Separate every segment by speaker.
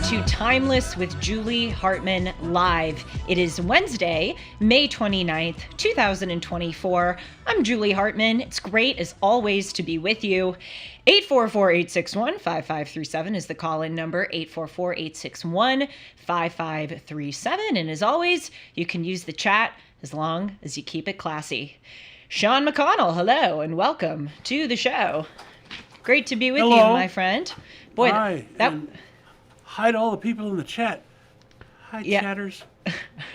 Speaker 1: to Timeless with Julie Hartman Live. It is Wednesday, May 29th, 2024. I'm Julie Hartman. It's great, as always, to be with you. 844-861-5537 is the call-in number, 844-861-5537. And as always, you can use the chat as long as you keep it classy. Sean McConnell, hello, and welcome to the show. Great to be with you, my friend.
Speaker 2: Boy, hi. Hi to all the people in the chat. Hi, chatters.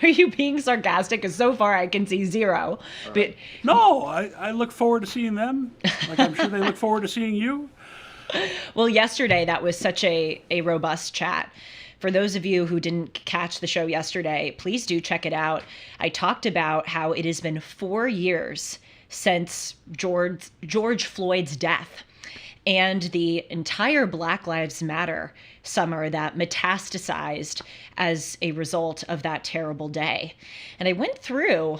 Speaker 1: Are you being sarcastic? Because so far I can see zero. But
Speaker 2: no, I look forward to seeing them. Like I'm sure they look forward to seeing you.
Speaker 1: Well, yesterday that was such a robust chat. For those of you who didn't catch the show yesterday, please do check it out. I talked about how it has been 4 years since George Floyd's death and the entire Black Lives Matter summer that metastasized as a result of that terrible day. And I went through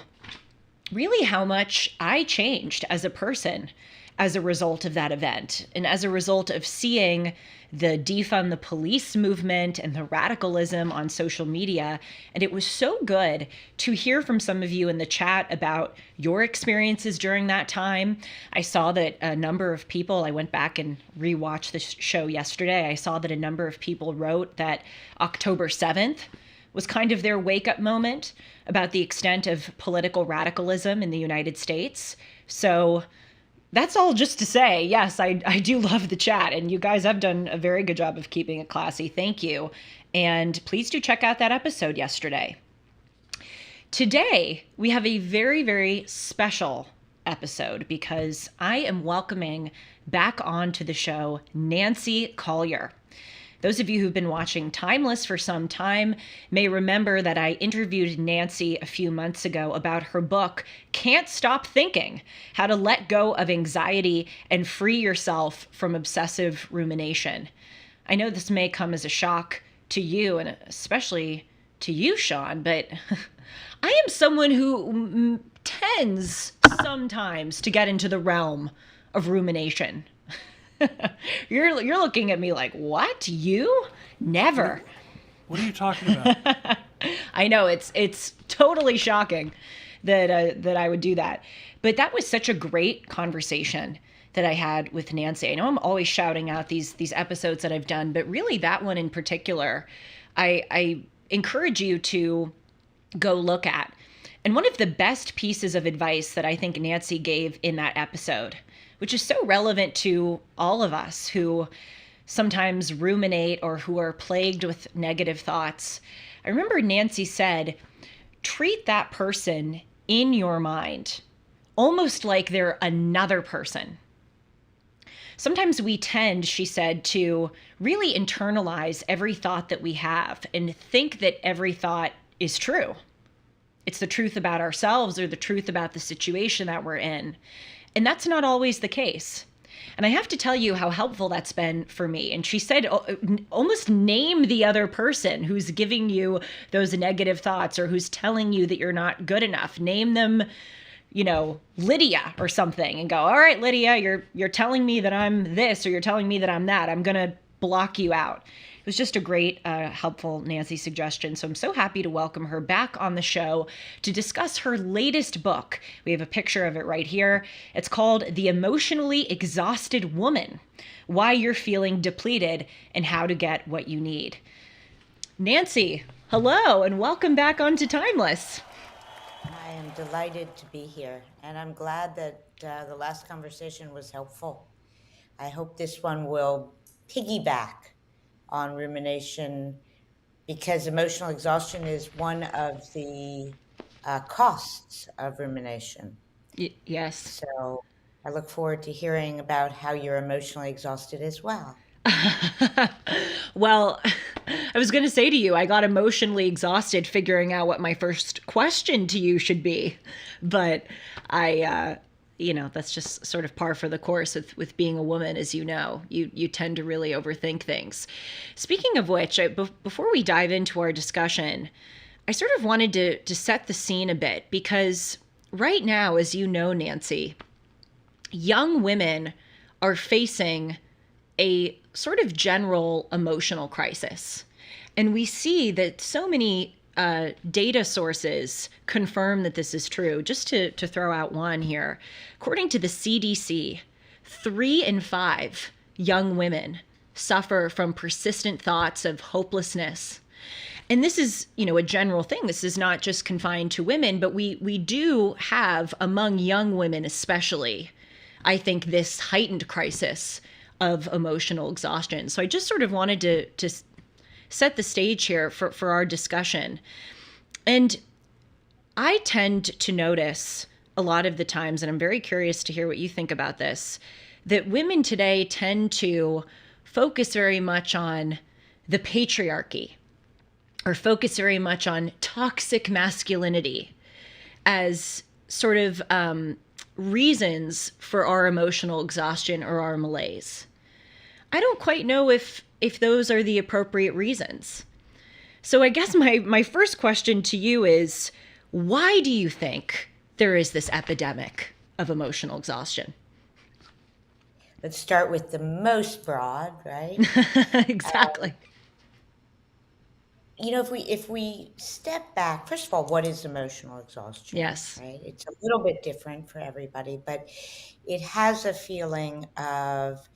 Speaker 1: really how much I changed as a person as a result of that event, and as a result of seeing the defund the police movement and the radicalism on social media. And it was so good to hear from some of you in the chat about your experiences during that time. I saw that a number of people, I went back and rewatched the show yesterday, I saw that a number of people wrote that October 7th was kind of their wake-up moment about the extent of political radicalism in the United States. So that's all just to say, yes, I do love the chat, and you guys have done a very good job of keeping it classy. Thank you. And please do check out that episode yesterday. Today, we have a very, very special episode because I am welcoming back onto the show Nancy Colier. Those of you who've been watching Timeless for some time may remember that I interviewed Nancy a few months ago about her book, Can't Stop Thinking: How to Let Go of Anxiety and Free Yourself from Obsessive Rumination. I know this may come as a shock to you, and especially to you, Sean, but I am someone who tends sometimes to get into the realm of rumination. You're looking at me like, what? You? Never.
Speaker 2: What are you talking about?
Speaker 1: I know it's totally shocking that I would do that. But that was such a great conversation that I had with Nancy. I know I'm always shouting out these episodes that I've done, but really that one in particular, I encourage you to go look at. And one of the best pieces of advice that I think Nancy gave in that episode, which is so relevant to all of us who sometimes ruminate or who are plagued with negative thoughts. I remember Nancy said, treat that person in your mind almost like they're another person. Sometimes we tend, she said, to really internalize every thought that we have and think that every thought is true. It's the truth about ourselves or the truth about the situation that we're in. And that's not always the case. And I have to tell you how helpful that's been for me. And she said, almost name the other person who's giving you those negative thoughts or who's telling you that you're not good enough. Name them, Lydia or something, and go, all right, Lydia, you're telling me that I'm this, or you're telling me that I'm that. I'm going to block you out. It was just a great, helpful Nancy suggestion. So I'm so happy to welcome her back on the show to discuss her latest book. We have a picture of it right here. It's called The Emotionally Exhausted Woman: Why You're Feeling Depleted and How to Get What You Need. Nancy, hello, and welcome back onto Timeless.
Speaker 3: I am delighted to be here, and I'm glad that the last conversation was helpful. I hope this one will piggyback on rumination, because emotional exhaustion is one of the costs of rumination.
Speaker 1: Yes.
Speaker 3: So I look forward to hearing about how you're emotionally exhausted as well.
Speaker 1: Well, I was going to say to you, I got emotionally exhausted figuring out what my first question to you should be, but that's just sort of par for the course with being a woman, as you know. You tend to really overthink things. Speaking of which, before we dive into our discussion, I sort of wanted to set the scene a bit, because right now, as you know, Nancy, young women are facing a sort of general emotional crisis. And we see that so many data sources confirm that this is true. Just to throw out one here, according to the CDC, 3 in 5 young women suffer from persistent thoughts of hopelessness. And this is, a general thing. This is not just confined to women, but we do have among young women especially, I think, this heightened crisis of emotional exhaustion. So I just sort of wanted to set the stage here for our discussion. And I tend to notice a lot of the times, and I'm very curious to hear what you think about this, that women today tend to focus very much on the patriarchy, or focus very much on toxic masculinity as sort of reasons for our emotional exhaustion or our malaise. I don't quite know if those are the appropriate reasons. So I guess my first question to you is, why do you think there is this epidemic of emotional exhaustion?
Speaker 3: Let's start with the most broad, right?
Speaker 1: Exactly.
Speaker 3: If we step back, first of all, what is emotional exhaustion?
Speaker 1: Yes.
Speaker 3: Right? It's a little bit different for everybody, but it has a feeling of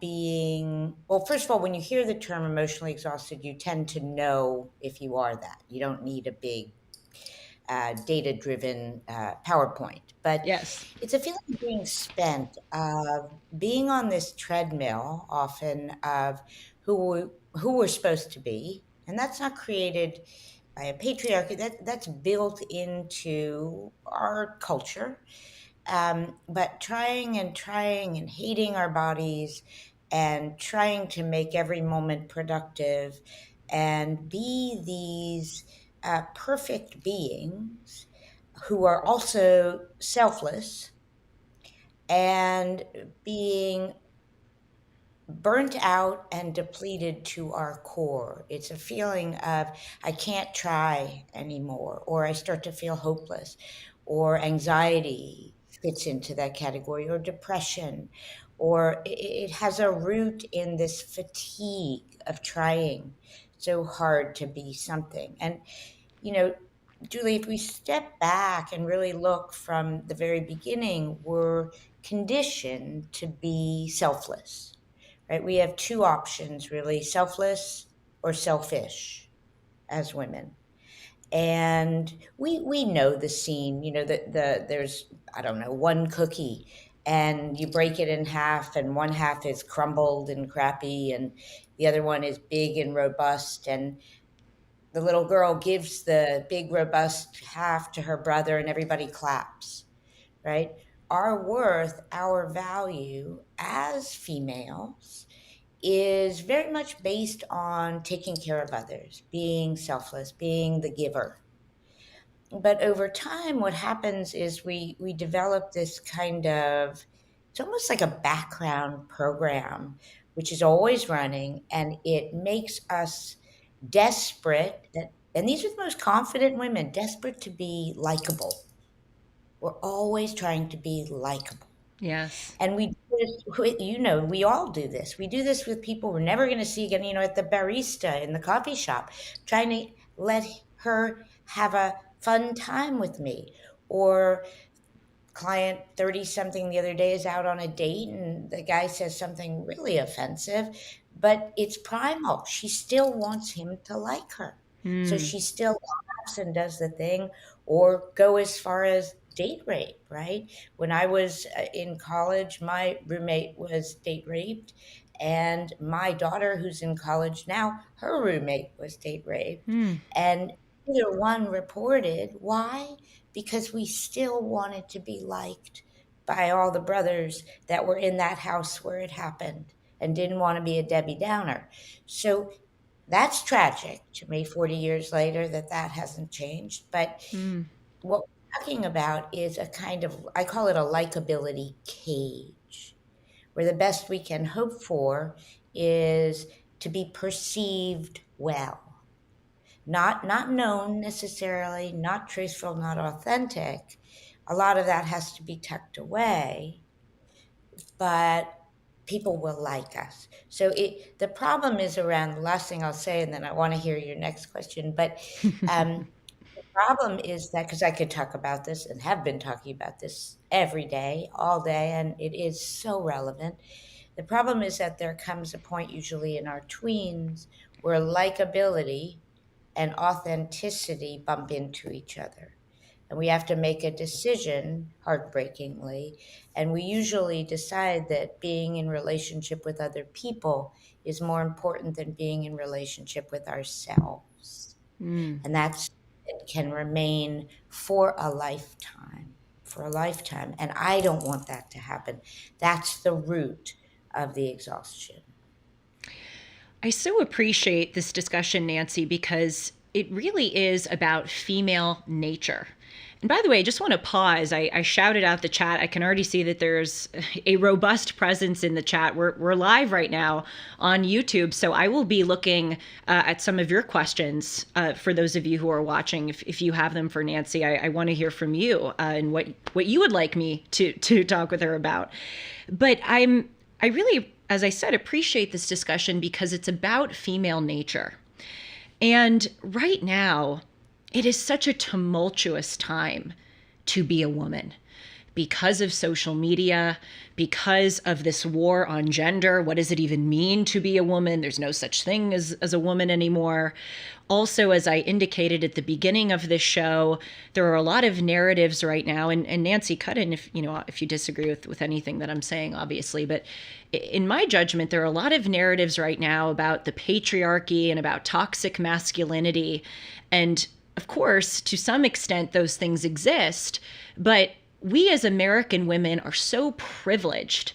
Speaker 3: being, well, first of all, when you hear the term emotionally exhausted, you tend to know if you are that. You don't need a big data-driven PowerPoint, but
Speaker 1: Yes.
Speaker 3: it's a feeling of being spent, of being on this treadmill, often of who we're supposed to be, and that's not created by a patriarchy. That's built into our culture. But trying and trying and hating our bodies and trying to make every moment productive and be these perfect beings who are also selfless and being burnt out and depleted to our core. It's a feeling of, I can't try anymore, or I start to feel hopeless, or anxiety fits into that category, or depression, or it has a root in this fatigue of trying so hard to be something. And, you know, Julie, if we step back and really look from the very beginning, we're conditioned to be selfless, right? We have two options, really: selfless or selfish as women. And we know the scene, there's, I don't know, one cookie and you break it in half and one half is crumbled and crappy and the other one is big and robust, and the little girl gives the big robust half to her brother and everybody claps, right? Our worth, our value as females is very much based on taking care of others, being selfless, being the giver. But over time, what happens is we develop this kind of, it's almost like a background program, which is always running, and it makes us desperate that, and these are the most confident women, desperate to be likable. We're always trying to be likable.
Speaker 1: Yes.
Speaker 3: And we do this we all do this. We do this with people we're never going to see again, at the barista in the coffee shop, trying to let her have a fun time with me. Or client 30 something the other day is out on a date and the guy says something really offensive, but it's primal. She still wants him to like her. So
Speaker 1: Mm.
Speaker 3: she still laughs and does the thing, or go as far as date rape, right? When I was in college, my roommate was date raped, and my daughter, who's in college now, her roommate was date raped.
Speaker 1: Mm.
Speaker 3: And neither one reported. Why? Because we still wanted to be liked by all the brothers that were in that house where it happened and didn't want to be a Debbie Downer. So that's tragic to me 40 years later that hasn't changed. But
Speaker 1: Mm.
Speaker 3: what we're talking about is a kind of, I call it a likability cage, where the best we can hope for is to be perceived well. Not known necessarily, not truthful, not authentic. A lot of that has to be tucked away. But people will like us. So the problem is around the last thing I'll say, and then I want to hear your next question. But the problem is that, because I could talk about this and have been talking about this every day, all day, and it is so relevant. The problem is that there comes a point, usually in our tweens, where likability and authenticity bump into each other. And we have to make a decision, heartbreakingly. And we usually decide that being in relationship with other people is more important than being in relationship with ourselves.
Speaker 1: Mm.
Speaker 3: And that's, it can remain for a lifetime, for a lifetime. And I don't want that to happen. That's the root of the exhaustion.
Speaker 1: I so appreciate this discussion, Nancy, because it really is about female nature. And by the way, I just want to pause. I shouted out the chat. I can already see that there's a robust presence in the chat. We're live right now on YouTube, so I will be looking at some of your questions for those of you who are watching. If you have them for Nancy, I want to hear from you and what you would like me to talk with her about. But I really, as I said, appreciate this discussion because it's about female nature. And right now, it is such a tumultuous time to be a woman because of social media, because of this war on gender. What does it even mean to be a woman? There's no such thing as a woman anymore. Also, as I indicated at the beginning of this show, there are a lot of narratives right now, and Nancy, cut in if you disagree with anything that I'm saying, obviously, but in my judgment, there are a lot of narratives right now about the patriarchy and about toxic masculinity. And of course, to some extent, those things exist, but we as American women are so privileged,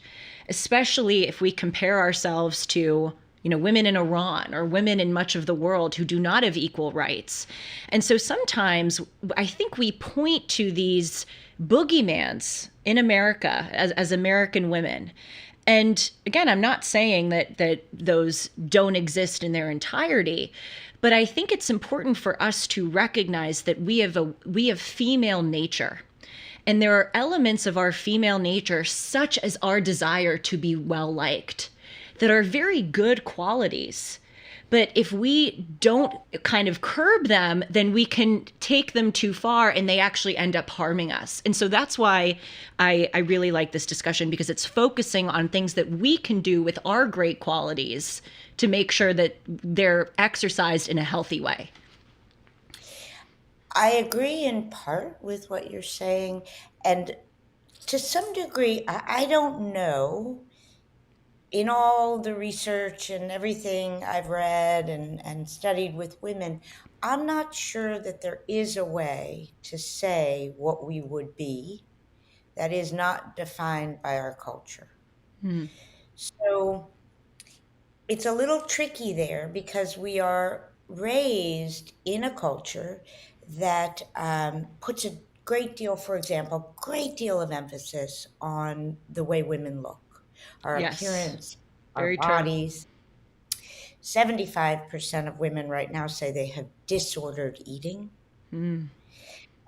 Speaker 1: especially if we compare ourselves to women in Iran or women in much of the world who do not have equal rights. And so sometimes I think we point to these boogeymans in America as American women. And again, I'm not saying that those don't exist in their entirety, but I think it's important for us to recognize that we have female nature. And there are elements of our female nature, such as our desire to be well-liked, that are very good qualities. But if we don't kind of curb them, then we can take them too far and they actually end up harming us. And so that's why I really like this discussion, because it's focusing on things that we can do with our great qualities to make sure that they're exercised in a healthy way.
Speaker 3: I agree in part with what you're saying. And to some degree, I don't know, in all the research and everything I've read and studied with women, I'm not sure that there is a way to say what we would be that is not defined by our culture.
Speaker 1: Mm.
Speaker 3: So it's a little tricky there because we are raised in a culture that puts a great deal, for example, great deal of emphasis on the way women look, our
Speaker 1: Yes.
Speaker 3: appearance, our
Speaker 1: Very true.
Speaker 3: bodies. 75% of women right now say they have disordered eating.
Speaker 1: Mm.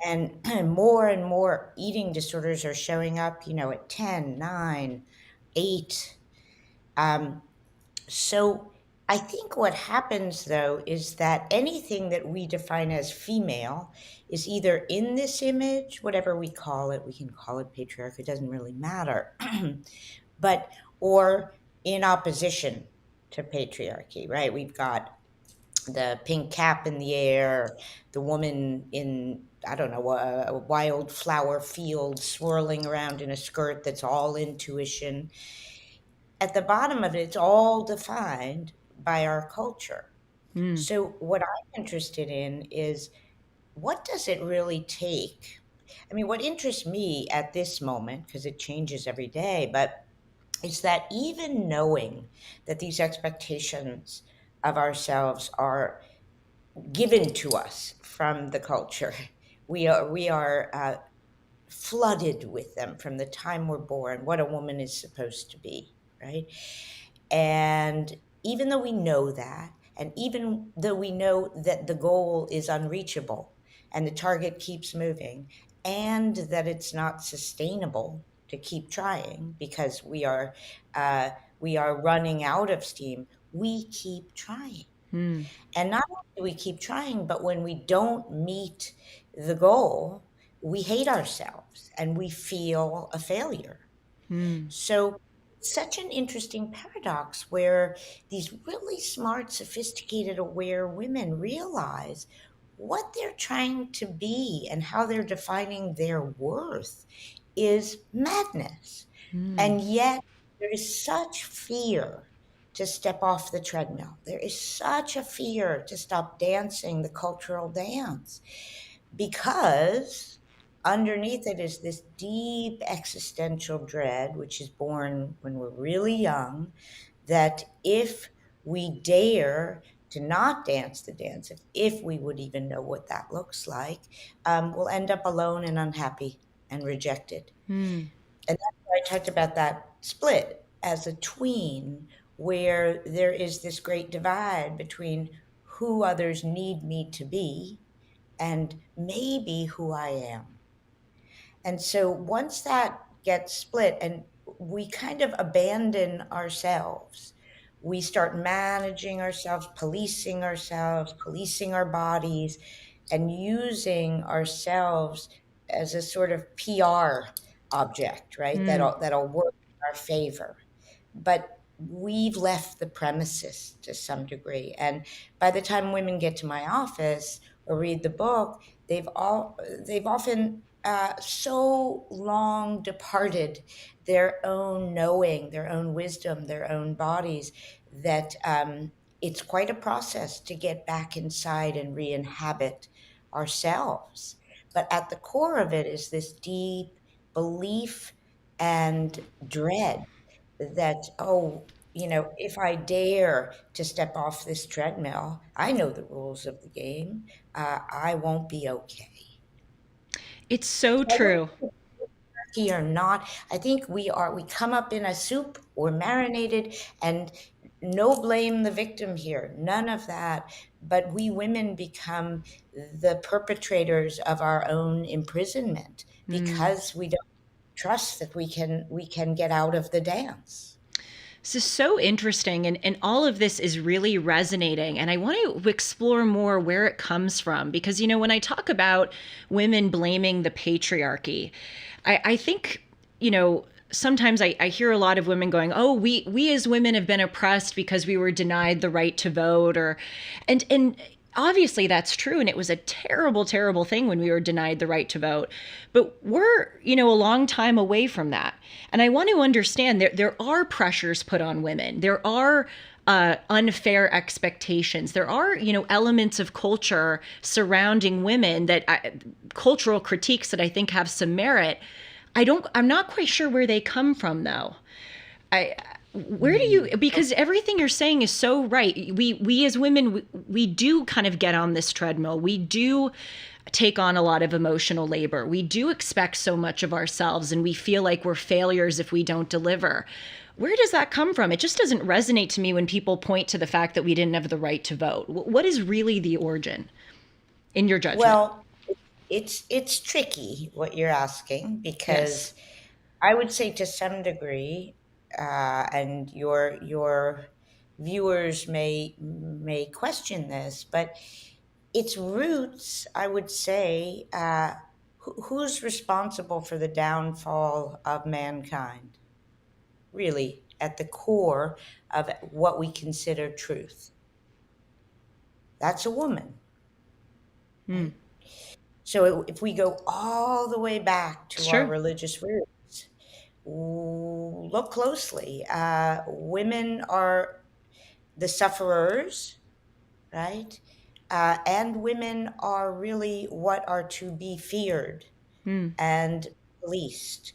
Speaker 3: And more eating disorders are showing up, at 10, 9, 8. So I think what happens, though, is that anything that we define as female is either in this image, whatever we call can call it patriarchy, it doesn't really matter, or in opposition to patriarchy, right? We've got the pink cap in the air, the woman in, I don't know, a wildflower field swirling around in a skirt that's all intuition. At the bottom of it, it's all defined by our culture.
Speaker 1: Mm.
Speaker 3: So what I'm interested in is, what does it really take? I mean, what interests me at this moment, because it changes every day, but is that even knowing that these expectations of ourselves are given to us from the culture, we are flooded with them from the time we're born, what a woman is supposed to be, right? And even though we know that, and even though we know that the goal is unreachable and the target keeps moving, and that it's not sustainable to keep trying because we we are running out of steam, we keep trying.
Speaker 1: Mm.
Speaker 3: And not only do we keep trying, but when we don't meet the goal, we hate ourselves and we feel a failure.
Speaker 1: Mm.
Speaker 3: So, such an interesting paradox where these really smart, sophisticated, aware women realize what they're trying to be and how they're defining their worth is madness.
Speaker 1: Mm.
Speaker 3: And yet, there is such fear to step off the treadmill. There is such a fear to stop dancing the cultural dance because underneath it is this deep existential dread, which is born when we're really young, that if we dare to not dance the dance, if we would even know what that looks like, we'll end up alone and unhappy and rejected.
Speaker 1: Mm.
Speaker 3: And that's why I talked about that split as a tween, where there is this great divide between who others need me to be and maybe who I am. And so once that gets split and we kind of abandon ourselves, we start managing ourselves, policing our bodies, and using ourselves as a sort of PR object, right?
Speaker 1: Mm.
Speaker 3: That'll work in our favor. But we've left the premises to some degree. And by the time women get to my office or read the book, they've often so long departed their own knowing, their own wisdom, their own bodies that it's quite a process to get back inside and re-inhabit ourselves. But at the core of it is this deep belief and dread that, oh, if I dare to step off this treadmill, I know the rules of the game. I won't be okay.
Speaker 1: It's so
Speaker 3: I don't
Speaker 1: true.
Speaker 3: think or not. I think we come up in a soup, we're marinated, and no blame the victim here, none of that. But we women become the perpetrators of our own imprisonment
Speaker 1: Mm.
Speaker 3: because we don't trust that we can get out of the dance.
Speaker 1: This is so interesting, and all of this is really resonating. And I want to explore more where it comes from because, when I talk about women blaming the patriarchy, I think, sometimes I hear a lot of women going, "Oh, we as women have been oppressed because we were denied the right to vote," and obviously that's true, and it was a terrible, terrible thing when we were denied the right to vote. But we're, a long time away from that, and I want to understand there are pressures put on women. There are unfair expectations. There are, elements of culture surrounding women cultural critiques that I think have some merit. I'm not quite sure where they come from though. I Where do you, because everything you're saying is so right. We as women, we do kind of get on this treadmill. We do take on a lot of emotional labor. We do expect so much of ourselves and we feel like we're failures if we don't deliver. Where does that come from? It just doesn't resonate to me when people point to the fact that we didn't have the right to vote. What is really the origin in your judgment?
Speaker 3: Well, it's tricky what you're asking
Speaker 1: Yes.
Speaker 3: because I would say to some degree, and your viewers may question this, but its roots, I would say, who's responsible for the downfall of mankind? Really, at the core of what we consider truth, that's a woman,
Speaker 1: Hmm.
Speaker 3: right? So if we go all the way back
Speaker 1: It's
Speaker 3: to our
Speaker 1: true.
Speaker 3: religious roots, look closely. Women are the sufferers, right? And women are really what are to be feared
Speaker 1: Hmm.
Speaker 3: and policed.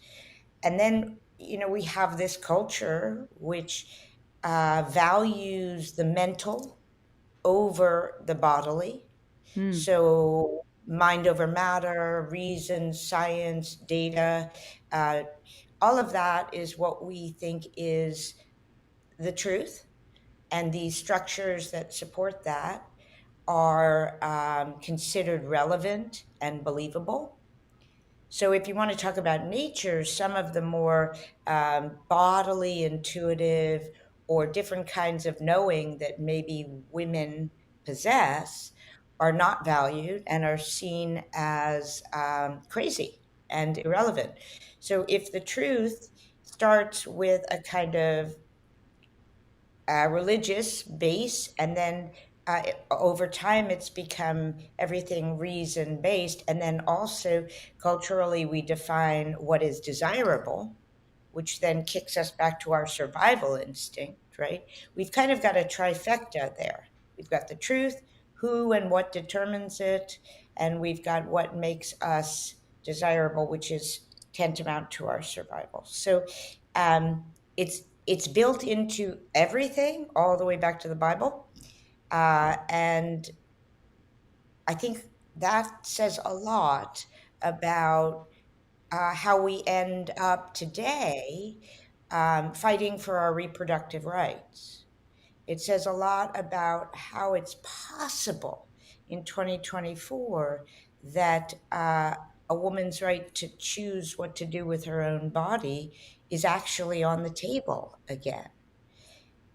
Speaker 3: And then, we have this culture which values the mental over the bodily.
Speaker 1: Hmm.
Speaker 3: So, mind over matter, reason, science, data, uh, all of that is what we think is the truth. And these structures that support that are considered relevant and believable. So, if you want to talk about nature, some of the more bodily, intuitive, or different kinds of knowing that maybe women possess are not valued and are seen as crazy and irrelevant. So if the truth starts with a kind of religious base, and then over time it's become everything reason based, and then also culturally we define what is desirable, which then kicks us back to our survival instinct, right? We've kind of got a trifecta there. We've got the truth, who and what determines it, and we've got what makes us desirable, which is tantamount to our survival. So it's built into everything, all the way back to the Bible, and I think that says a lot about how we end up today fighting for our reproductive rights. It says a lot about how it's possible in 2024 that a woman's right to choose what to do with her own body is actually on the table again.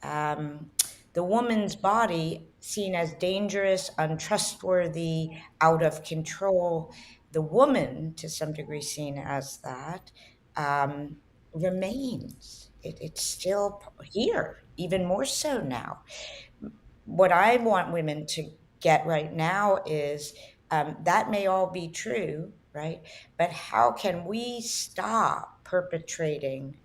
Speaker 3: Um, the woman's body, seen as dangerous, untrustworthy, out of control, the woman, to some degree, seen as that, um, remains. It's still here, even more so now. What I want women to get right now is that may all be true, right? But how can we stop perpetrating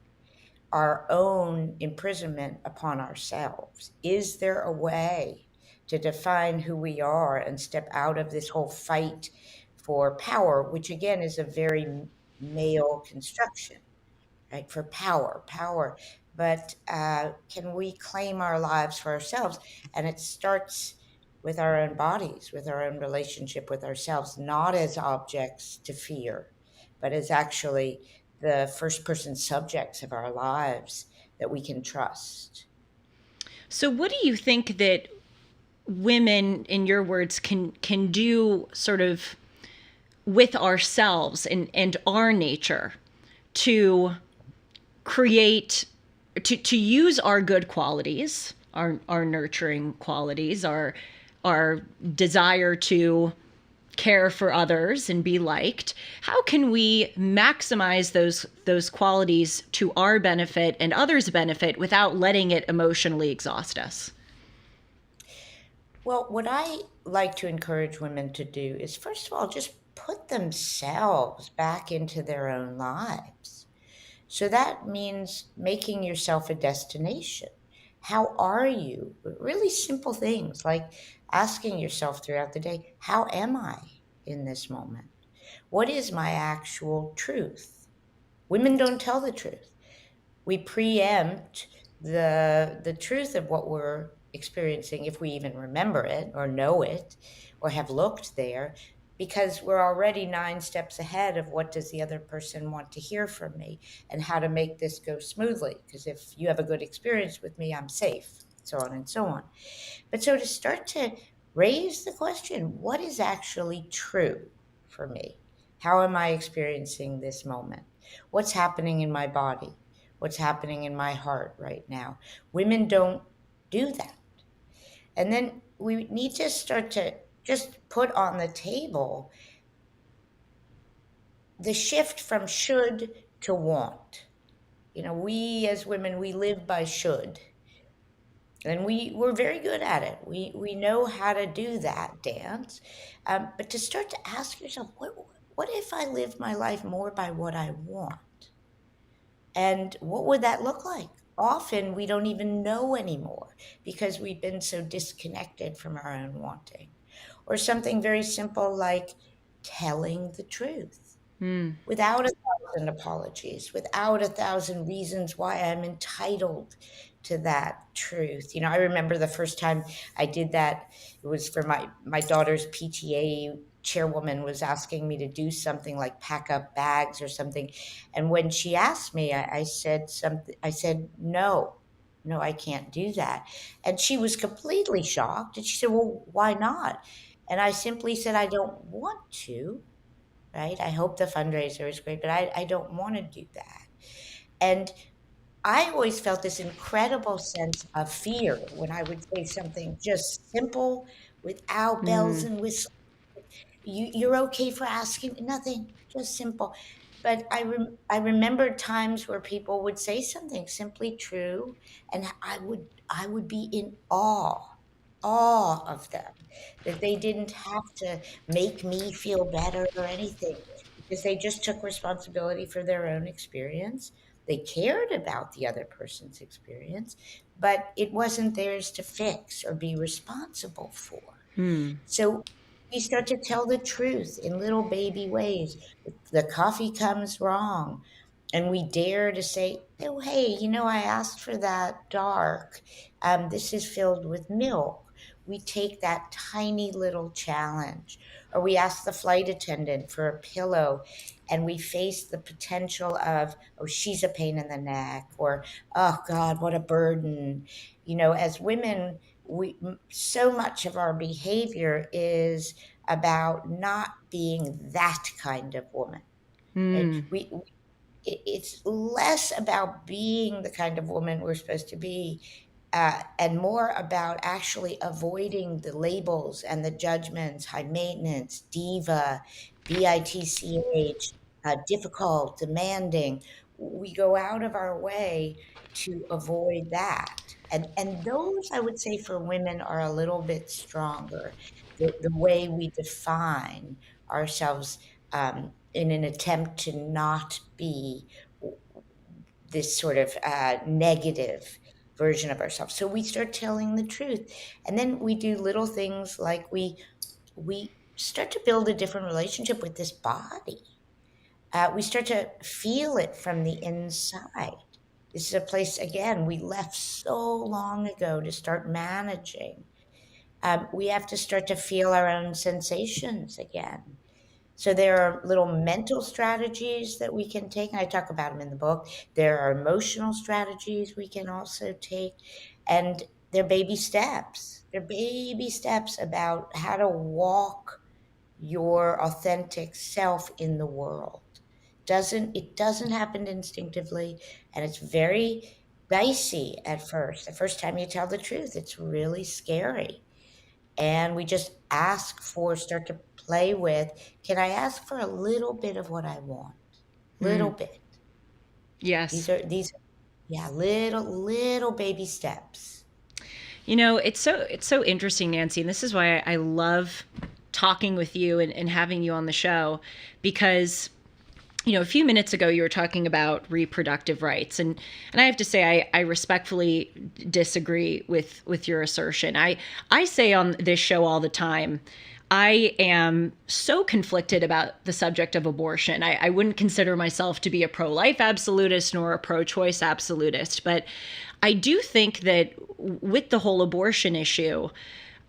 Speaker 3: our own imprisonment upon ourselves? Is there a way to define who we are and step out of this whole fight for power, which again is a very male construction, right? For power, power. But can we claim our lives for ourselves? And it starts with our own bodies, with our own relationship with ourselves, not as objects to fear, but as actually the first person subjects of our lives that we can trust.
Speaker 1: So what do you think that women, in your words, can do sort of with ourselves and our nature to create, to use our good qualities, our nurturing qualities, our desire to care for others and be liked? How can we maximize those qualities to our benefit and others' benefit without letting it emotionally exhaust us?
Speaker 3: Well, what I like to encourage women to do is, first of all, just put themselves back into their own lives. So that means making yourself a destination. How are you? Really simple things like asking yourself throughout the day, how am I in this moment? What is my actual truth? Women don't tell the truth. We preempt the truth of what we're experiencing, if we even remember it or know it or have looked there, because we're already 9 steps ahead of what does the other person want to hear from me and how to make this go smoothly, because if you have a good experience with me, I'm safe, so on and so on. But so to start to raise the question, what is actually true for me? How am I experiencing this moment? What's happening in my body? What's happening in my heart right now? Women don't do that. And then we need to start to just put on the table the shift from should to want. You know, we as women, we live by should. And we're very good at it. We know how to do that dance. But to start to ask yourself, what if I lived my life more by what I want? And what would that look like? Often we don't even know anymore because we've been so disconnected from our own wanting. Or something very simple like telling the truth without 1,000 apologies, without 1,000 reasons why I'm entitled to that truth. You know, I remember the first time I did that, it was for my daughter's PTA. Chairwoman was asking me to do something like pack up bags or something. And when she asked me, I said something, I said, no, I can't do that. And she was completely shocked. And she said, well, why not? And I simply said, I don't want to, right? I hope the fundraiser is great, but I don't want to do that. And I always felt this incredible sense of fear when I would say something just simple without bells
Speaker 1: Mm,
Speaker 3: and whistles. You're okay for asking nothing, just simple. But I remember times where people would say something simply true, and I would be in awe of them, that they didn't have to make me feel better or anything, because they just took responsibility for their own experience. They cared about the other person's experience, but it wasn't theirs to fix or be responsible for.
Speaker 1: mm,
Speaker 3: So we start to tell the truth in little baby ways. The coffee comes wrong, and we dare to say, "Oh, hey, I asked for that dark. This is filled with milk." We take that tiny little challenge, or we ask the flight attendant for a pillow, and we face the potential of, "Oh, she's a pain in the neck," or, "Oh God, what a burden." As women, so much of our behavior is about not being that kind of woman, right?
Speaker 1: mm,
Speaker 3: It's less about being the kind of woman we're supposed to be, and more about actually avoiding the labels and the judgments: high maintenance, diva, bitch, difficult, demanding. We go out of our way to avoid that. And those, I would say, for women are a little bit stronger. The way we define ourselves, in an attempt to not be this sort of negative version of ourselves. So we start telling the truth, and then we do little things like we start to build a different relationship with this body. We start to feel it from the inside. This is a place, again, we left so long ago to start managing. We have to start to feel our own sensations again. So there are little mental strategies that we can take, and I talk about them in the book. There are emotional strategies we can also take, and they're baby steps. They're baby steps about how to walk your authentic self in the world. It doesn't happen instinctively, and it's very dicey at first. The first time you tell the truth, it's really scary. And we just start to play with, can I ask for a little bit of what I want? Little
Speaker 1: mm.
Speaker 3: bit.
Speaker 1: Yes.
Speaker 3: Yeah, little baby steps.
Speaker 1: It's so interesting, Nancy, and this is why I love talking with you and having you on the show, because a few minutes ago you were talking about reproductive rights, and I have to say I respectfully disagree with your assertion. I say on this show all the time, I am so conflicted about the subject of abortion. I wouldn't consider myself to be a pro-life absolutist nor a pro-choice absolutist, but I do think that with the whole abortion issue,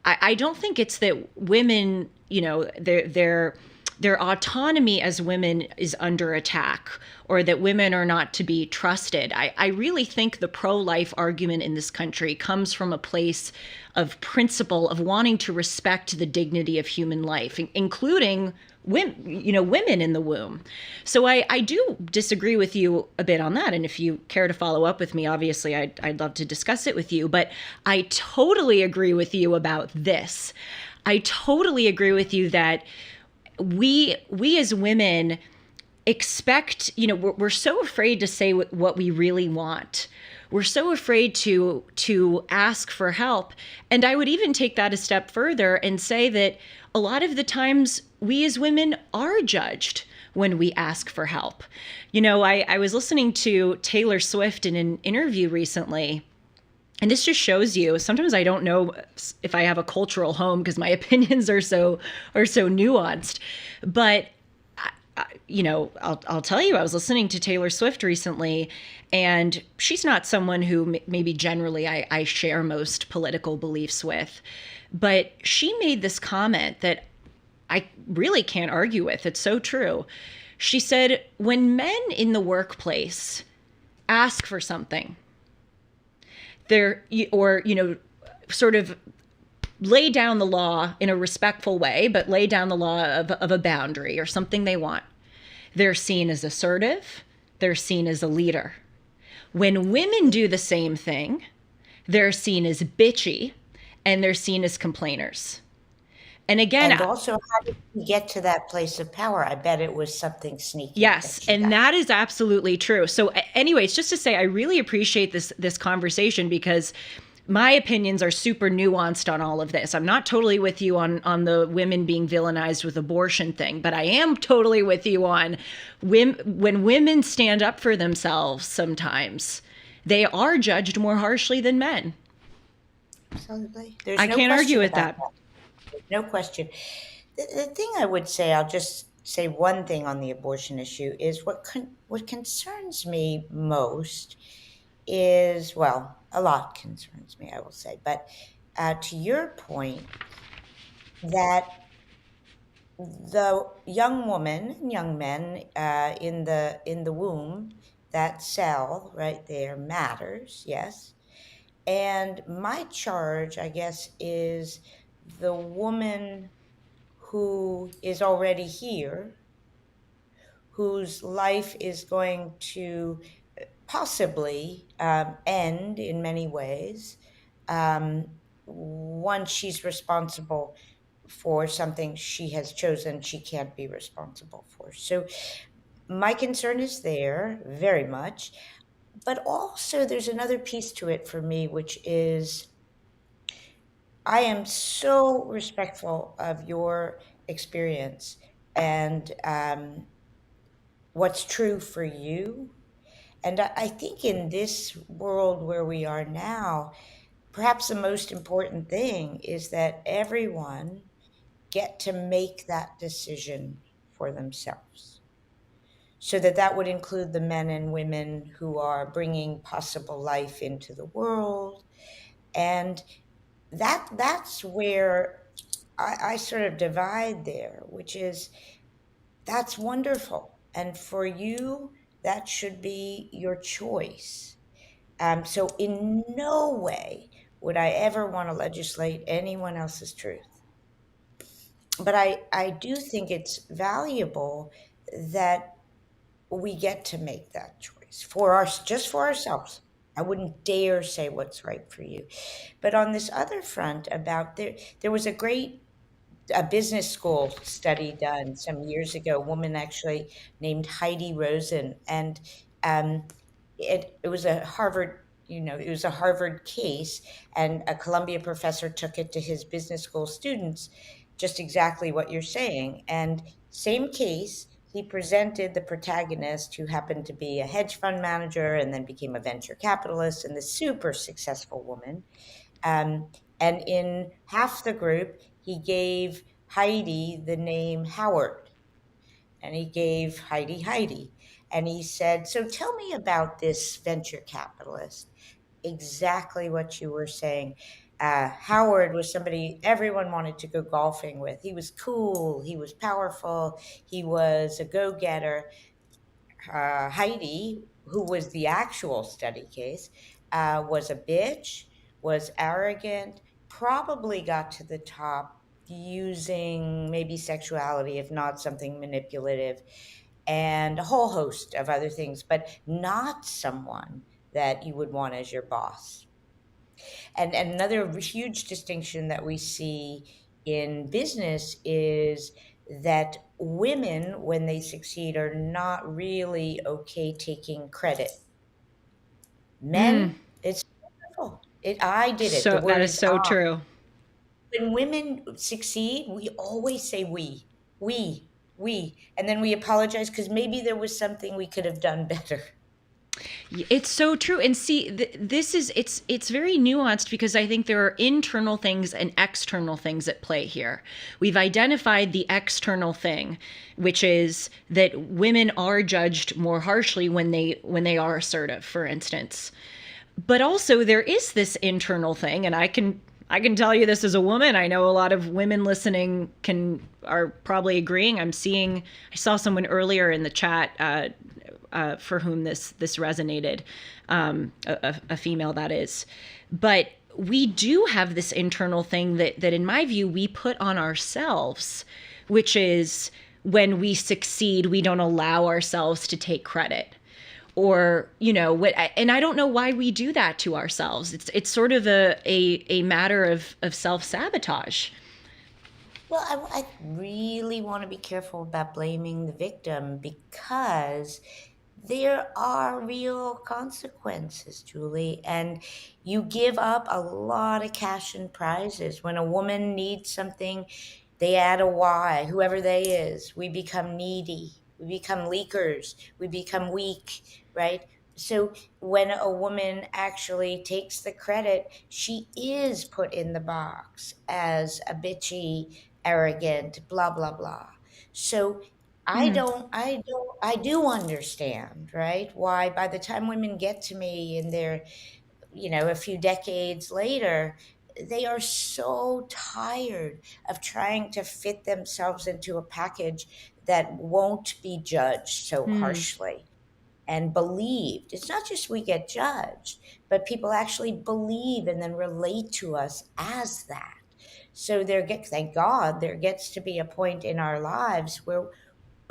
Speaker 1: I don't think it's that women, their autonomy as women is under attack, or that women are not to be trusted. I really think the pro-life argument in this country comes from a place of principle, of wanting to respect the dignity of human life, including women in the womb. So I do disagree with you a bit on that. And if you care to follow up with me, obviously I'd love to discuss it with you. But I totally agree with you about this. I totally agree with you that we as women expect, we're so afraid to say what we really want. We're so afraid to ask for help. And I would even take that a step further and say that a lot of the times we as women are judged when we ask for help. I was listening to Taylor Swift in an interview recently, and this just shows you, sometimes I don't know if I have a cultural home because my opinions are so nuanced. But I'll tell you, I was listening to Taylor Swift recently, and she's not someone who maybe generally I share most political beliefs with. But she made this comment that I really can't argue with. It's so true. She said, when men in the workplace ask for something, sort of lay down the law in a respectful way, but lay down the law of a boundary or something they want, they're seen as assertive, they're seen as a leader. When women do the same thing, they're seen as bitchy and they're seen as complainers. And again,
Speaker 3: And also, how did she get to that place of power? I bet it was something sneaky
Speaker 1: yes,
Speaker 3: that she
Speaker 1: and
Speaker 3: got.
Speaker 1: that is absolutely true. So anyways, just to say, I really appreciate this conversation because my opinions are super nuanced on all of this. I'm not totally with you on the women being villainized with abortion thing, but I am totally with you on when women stand up for themselves sometimes, they are judged more harshly than men.
Speaker 3: Absolutely. There's
Speaker 1: I
Speaker 3: no
Speaker 1: can't argue
Speaker 3: question
Speaker 1: with
Speaker 3: about
Speaker 1: that.
Speaker 3: There's no question. The thing I would say, I'll just say one thing on the abortion issue, is what concerns me most is, well, a lot concerns me, I will say. But to your point, that the young woman and young men in the womb, that cell right there matters, yes. And my charge, I guess, is the woman who is already here, whose life is going to possibly end in many ways um, once she's responsible for something she has chosen she can't be responsible for. So my concern is there very much. But also, there's another piece to it for me, which is I am so respectful of your experience and what's true for you. And I think in this world where we are now, perhaps the most important thing is that everyone get to make that decision for themselves. So that would include the men and women who are bringing possible life into the world. And that's where I sort of divide there, which is that's wonderful. And for you, that should be your choice. So in no way would I ever want to legislate anyone else's truth. But I do think it's valuable that we get to make that choice for us, just for ourselves. I wouldn't dare say what's right for you. But on this other front, about there was a business school study done some years ago. A woman actually named Heidi Rosen, and um, it was a Harvard. It was a Harvard case, and a Columbia professor took it to his business school students, just exactly what you're saying. And same case, he presented the protagonist, who happened to be a hedge fund manager and then became a venture capitalist, and the super successful woman. And in half the group, he gave Heidi the name Howard, and he gave Heidi. And he said, "So tell me about this venture capitalist." Exactly what you were saying. Howard was somebody everyone wanted to go golfing with. He was cool, he was powerful, he was a go getter. Heidi, who was the actual study case, was a bitch, was arrogant, probably got to the top using maybe sexuality, if not something manipulative, and a whole host of other things, but not someone that you would want as your boss. And another huge distinction that we see in business is that women, when they succeed, are not really okay taking credit. Men, it's wonderful. I did it. The
Speaker 1: So that
Speaker 3: word
Speaker 1: is
Speaker 3: is
Speaker 1: so
Speaker 3: on.
Speaker 1: true.
Speaker 3: When women succeed, we always say we, and then we apologize because maybe there was something we could have done better.
Speaker 1: It's so true. And see, this is it's very nuanced because I think there are internal things and external things at play here. We've identified the external thing, which is that women are judged more harshly when they are assertive, for instance. But also there is this internal thing, and I can tell you this as a woman. I know a lot of women listening are probably agreeing. I saw someone earlier in the chat for whom this resonated, a female that is. But we do have this internal thing that in my view we put on ourselves, which is when we succeed, we don't allow ourselves to take credit. or what, and I don't know why we do that to ourselves. It's sort of a matter of self-sabotage.
Speaker 3: Well, I really want to be careful about blaming the victim because there are real consequences, Julie, and you give up a lot of cash and prizes. When a woman needs something, they add a Y, whoever they is. We become needy, we become leakers, we become weak, right? So when a woman actually takes the credit, she is put in the box as a bitchy, arrogant, blah, blah, blah. So
Speaker 1: Hmm.
Speaker 3: I do understand, right? Why by the time women get to me and they're, a few decades later, they are so tired of trying to fit themselves into a package that won't be judged so
Speaker 1: Hmm.
Speaker 3: harshly and believed. It's not just we get judged, but people actually believe and then relate to us as that. So thank God, there gets to be a point in our lives where,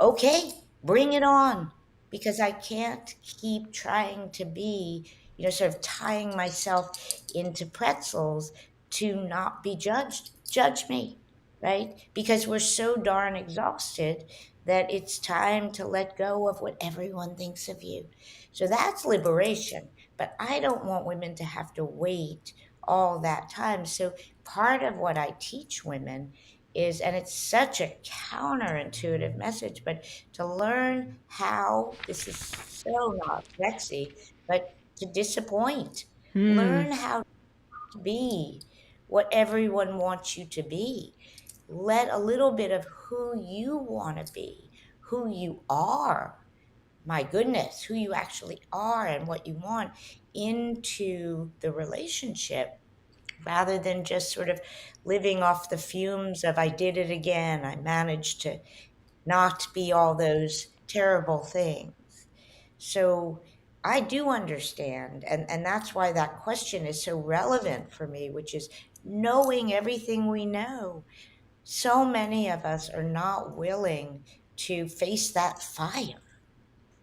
Speaker 3: okay, bring it on, because I can't keep trying to be, sort of tying myself into pretzels to not be judged. Judge me, right? Because we're so darn exhausted that it's time to let go of what everyone thinks of you. So that's liberation. But I don't want women to have to wait all that time. So part of what I teach women is, and it's such a counterintuitive message, but to learn how, this is so not sexy, but to disappoint.
Speaker 1: Hmm.
Speaker 3: Learn how to be what everyone wants you to be. Let a little bit of who you want to be, who you are, my goodness, who you actually are and what you want, into the relationship, rather than just sort of living off the fumes of I did it again. I managed to not be all those terrible things. So I do understand. And that's why that question is so relevant for me, which is knowing everything we know. So many of us are not willing to face that fire.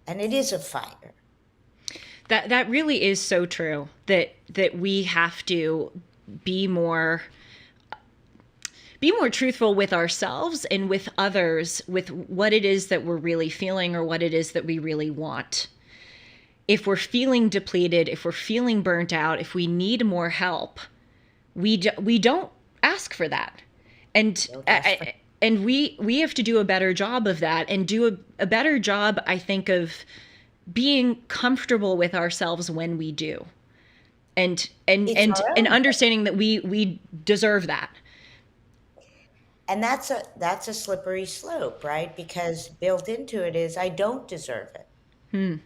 Speaker 3: And it is a fire.
Speaker 1: That really is so true, that we have to be more be more truthful with ourselves and with others, with what it is that we're really feeling or what it is that we really want. If we're feeling depleted, if we're feeling burnt out, if we need more help, we don't ask for that. And
Speaker 3: Don't ask for
Speaker 1: we have to do a better job of that, and do a better job, I think, of being comfortable with ourselves when we do, and
Speaker 3: it's our own.
Speaker 1: understanding that we deserve that.
Speaker 3: And that's a slippery slope, right? Because built into it is I don't deserve it.
Speaker 1: Hmm.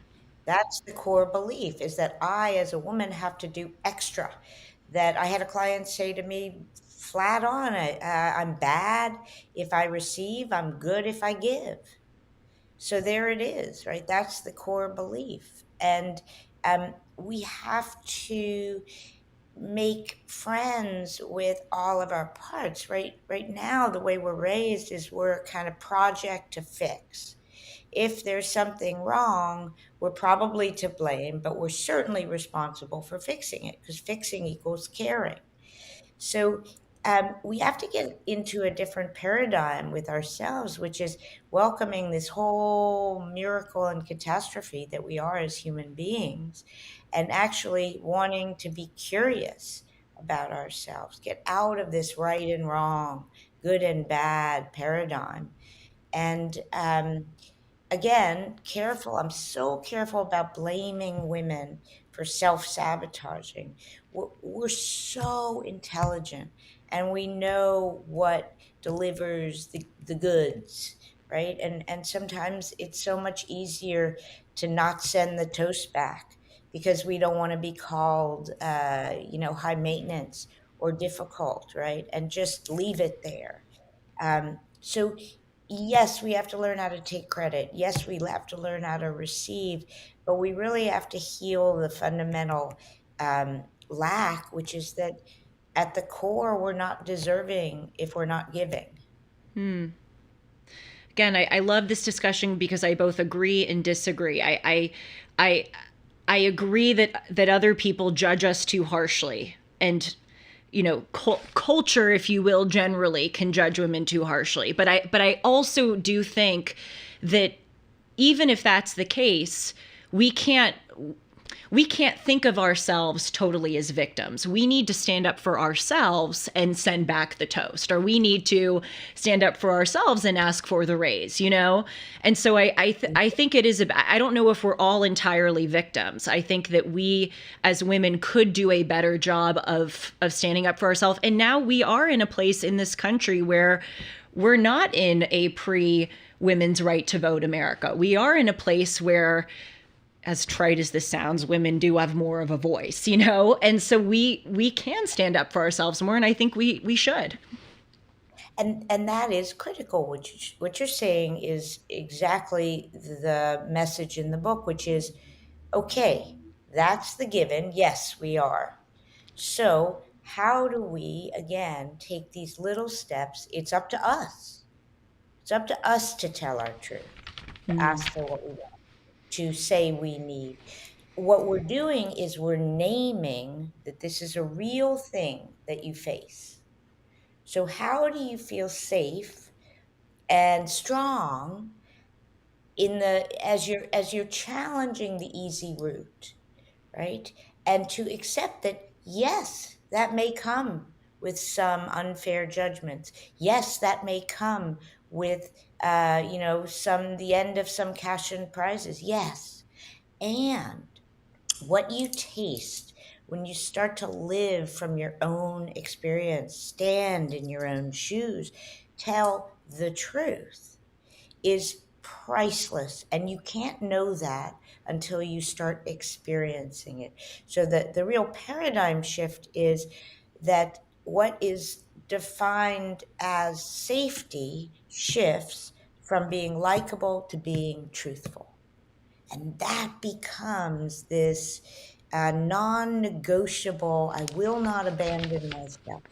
Speaker 3: That's the core belief, is that I as a woman have to do extra. That I had a client say to me flat on, I'm bad if I receive, I'm good if I give. So there it is, right? That's the core belief. And we have to make friends with all of our parts. Right now, the way we're raised is we're a kind of project to fix. If there's something wrong, we're probably to blame, but we're certainly responsible for fixing it, because fixing equals caring. So we have to get into a different paradigm with ourselves, which is welcoming this whole miracle and catastrophe that we are as human beings, and actually wanting to be curious about ourselves, get out of this right and wrong, good and bad paradigm. And again, careful. I'm so careful about blaming women for self sabotaging. We're so intelligent and we know what delivers the goods, right? And sometimes it's so much easier to not send the toast back because we don't want to be called, high maintenance or difficult, right? And just leave it there. So yes, we have to learn how to take credit. Yes, we have to learn how to receive, but we really have to heal the fundamental lack, which is that at the core, we're not deserving if we're not giving.
Speaker 1: Hmm. again, I love this discussion because I both agree and disagree. I I agree that other people judge us too harshly, and culture, if you will, generally can judge women too harshly. But I also do think that even if that's the case, we can't we can't think of ourselves totally as victims. We need to stand up for ourselves and send back the toast, or we need to stand up for ourselves and ask for the raise, And so I think it is, I don't know if we're all entirely victims. I think that we as women could do a better job of standing up for ourselves. And now we are in a place in this country where we're not in a pre-women's right to vote America. We are in a place where, as trite as this sounds, women do have more of a voice, And so we can stand up for ourselves more, and I think we should.
Speaker 3: And that is critical. What you're saying is exactly the message in the book, which is, okay, that's the given. Yes, we are. So how do we, again, take these little steps? It's up to us. It's up to us to tell our truth, to ask for what we want, to say we need. What we're doing is we're naming that this is a real thing that you face. So how do you feel safe and strong as you're challenging the easy route, right? And to accept that, yes, that may come with some unfair judgments. Yes, that may come with the end of some cash and prizes. Yes. And what you taste when you start to live from your own experience, stand in your own shoes, tell the truth, is priceless. And you can't know that until you start experiencing it. So the real paradigm shift is that what is defined as safety shifts from being likable to being truthful. And that becomes this non-negotiable, I will not abandon myself.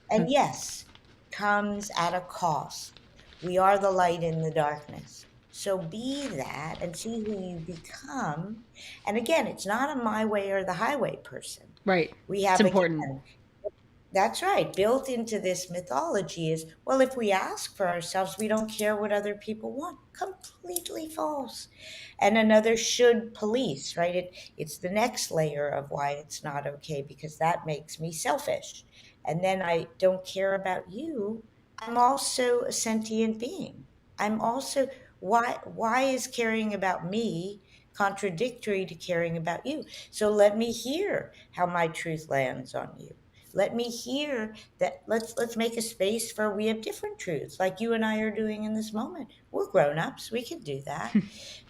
Speaker 3: And yes, comes at a cost. We are the light in the darkness. So be that and see who you become. And again, it's not a my way or the highway person.
Speaker 1: Right.
Speaker 3: We
Speaker 1: It's
Speaker 3: have,
Speaker 1: important.
Speaker 3: again, that's right. Built into this mythology is, well, if we ask for ourselves, we don't care what other people want. Completely false. And another should police, right? It's the next layer of why it's not okay, because that makes me selfish. And then I don't care about you. I'm also a sentient being. I'm also, why is caring about me contradictory to caring about you? So let me hear how my truth lands on you. Let me hear that. Let's make a space for, we have different truths, like you and I are doing in this moment. We're grown-ups, we can do that.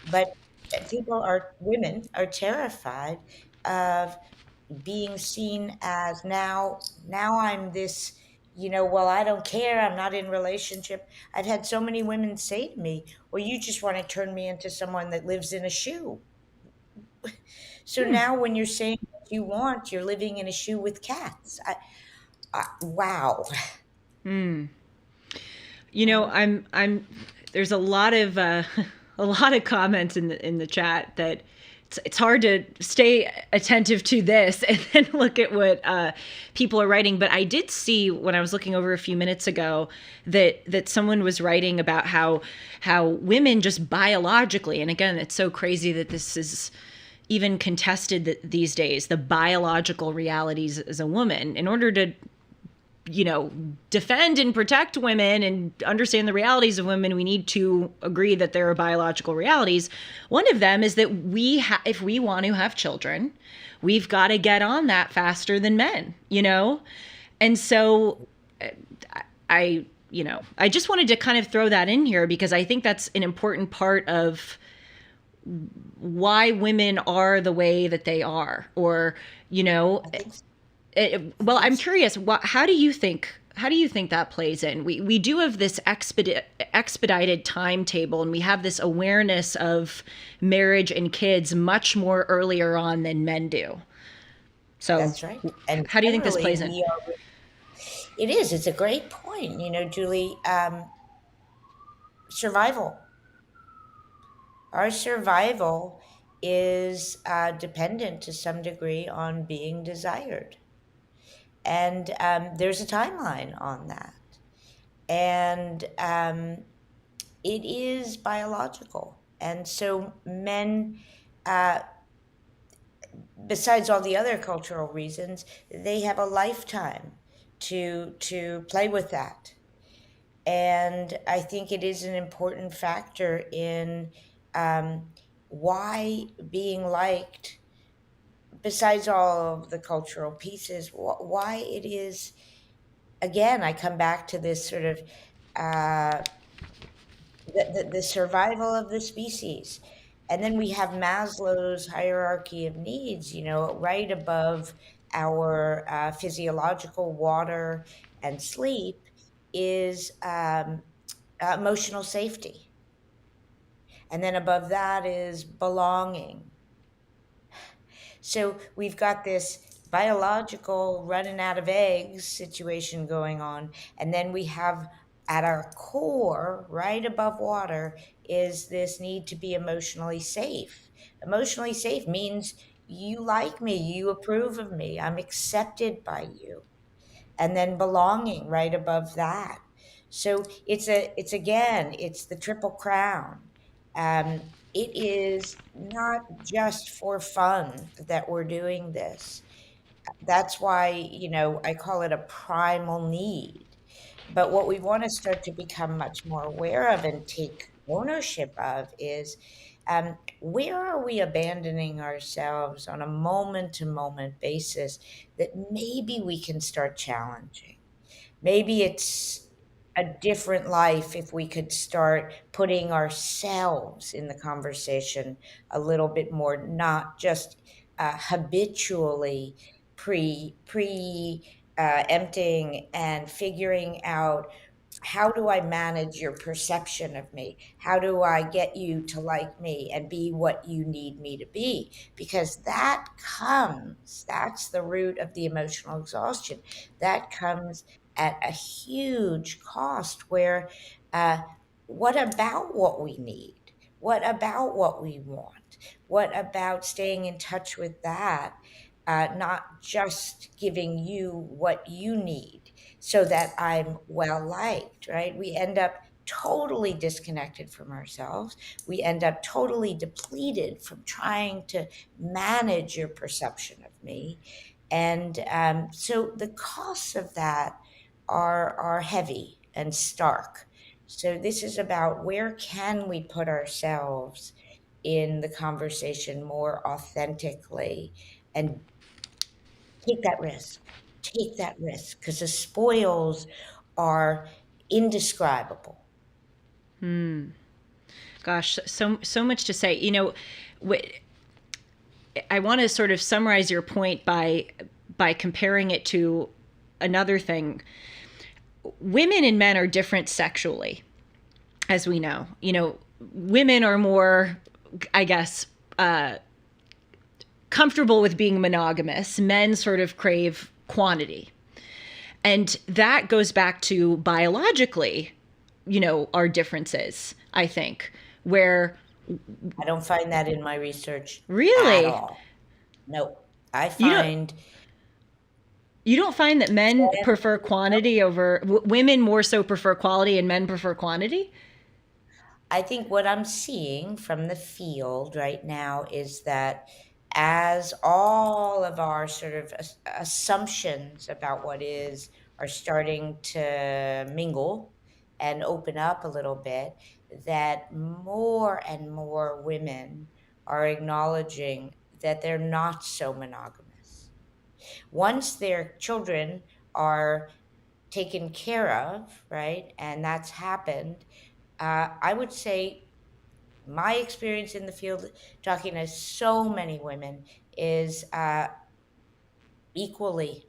Speaker 3: But women are terrified of being seen as, now I'm this, well, I don't care, I'm not in relationship. I've had so many women say to me, well, you just want to turn me into someone that lives in a shoe. So now when you're saying what you want, you're living in a shoe with cats. Wow.
Speaker 1: I'm there's a lot of a lot of comments in the chat that it's hard to stay attentive to this and then look at what people are writing. But I did see, when I was looking over a few minutes ago, that someone was writing about how women just biologically, and again, it's so crazy that this is even contested these days, the biological realities as a woman. In order to defend and protect women and understand the realities of women, we need to agree that there are biological realities. One of them is that if we want to have children, we've got to get on that faster than men, And so I just wanted to kind of throw that in here, because I think that's an important part of why women are the way that they are, or, well, I'm curious, how do you think that plays in? We do have this expedited timetable, and we have this awareness of marriage and kids much more earlier on than men do. So
Speaker 3: that's right. And
Speaker 1: how do you think this plays in?
Speaker 3: It's a great point, Julie. survival. Our survival is dependent to some degree on being desired. And there's a timeline on that. And it is biological. And so men, uh, besides all the other cultural reasons, they have a lifetime to play with that. And I think it is an important factor in um, why being liked, besides all of the cultural pieces, why it is, again, I come back to this sort of uh, the survival of the species. And then we have Maslow's hierarchy of needs, right above our physiological water and sleep is emotional safety. And then above that is belonging. So we've got this biological running out of eggs situation going on. And then we have at our core, right above water, is this need to be emotionally safe. Emotionally safe means you like me, you approve of me, I'm accepted by you. And then belonging right above that. So it's again, it's the triple crown. It is not just for fun that we're doing this. That's why, I call it a primal need. But what we want to start to become much more aware of and take ownership of is where are we abandoning ourselves on a moment to moment basis that maybe we can start challenging? Maybe it's a different life if we could start putting ourselves in the conversation a little bit more, not just habitually emptying and figuring out, how do I manage your perception of me? How do I get you to like me and be what you need me to be? Because that's the root of the emotional exhaustion. That comes at a huge cost where uh, what about what we need? What about what we want? What about staying in touch with that? Not just giving you what you need so that I'm well liked, right? We end up totally disconnected from ourselves. We end up totally depleted from trying to manage your perception of me. And so the costs of that are heavy and stark. So this is about, where can we put ourselves in the conversation more authentically and take that risk. Take that risk, because the spoils are indescribable.
Speaker 1: Gosh, so much to say. I want to sort of summarize your point by comparing it to another thing. Women and men are different sexually, as we know. Women are more, I guess, comfortable with being monogamous. Men sort of crave quantity. And that goes back to biologically, our differences, I think, where
Speaker 3: I don't find that in my research at
Speaker 1: really
Speaker 3: all. No, I
Speaker 1: you don't
Speaker 3: find
Speaker 1: you don't find that men prefer quantity over women, more so prefer quality, and men prefer quantity?
Speaker 3: I think what I'm seeing from the field right now is that, as all of our sort of assumptions about what is are starting to mingle and open up a little bit, that more and more women are acknowledging that they're not so monogamous. Once their children are taken care of, right, and that's happened, I would say my experience in the field, talking to so many women, is equally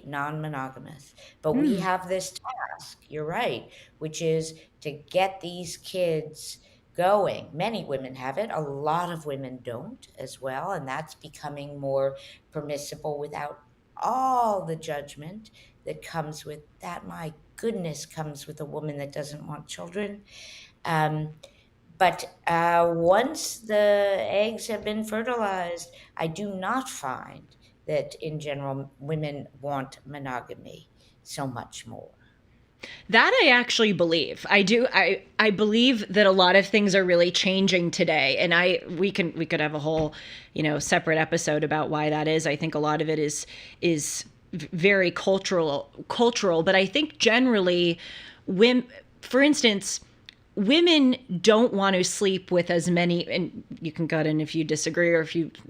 Speaker 3: non-monogamous. But we have this task, you're right, which is to get these kids going. Many women have it, a lot of women don't as well, and that's becoming more permissible without all the judgment that comes with that. My goodness comes with a woman that doesn't want children. Um, but once the eggs have been fertilized, I do not find that in general women want monogamy so much more.
Speaker 1: That I actually believe. I do. I believe that a lot of things are really changing today, and we could have a whole, separate episode about why that is. I think a lot of it is very cultural, but I think generally, women, for instance, women don't want to sleep with as many, and you can cut in if you disagree or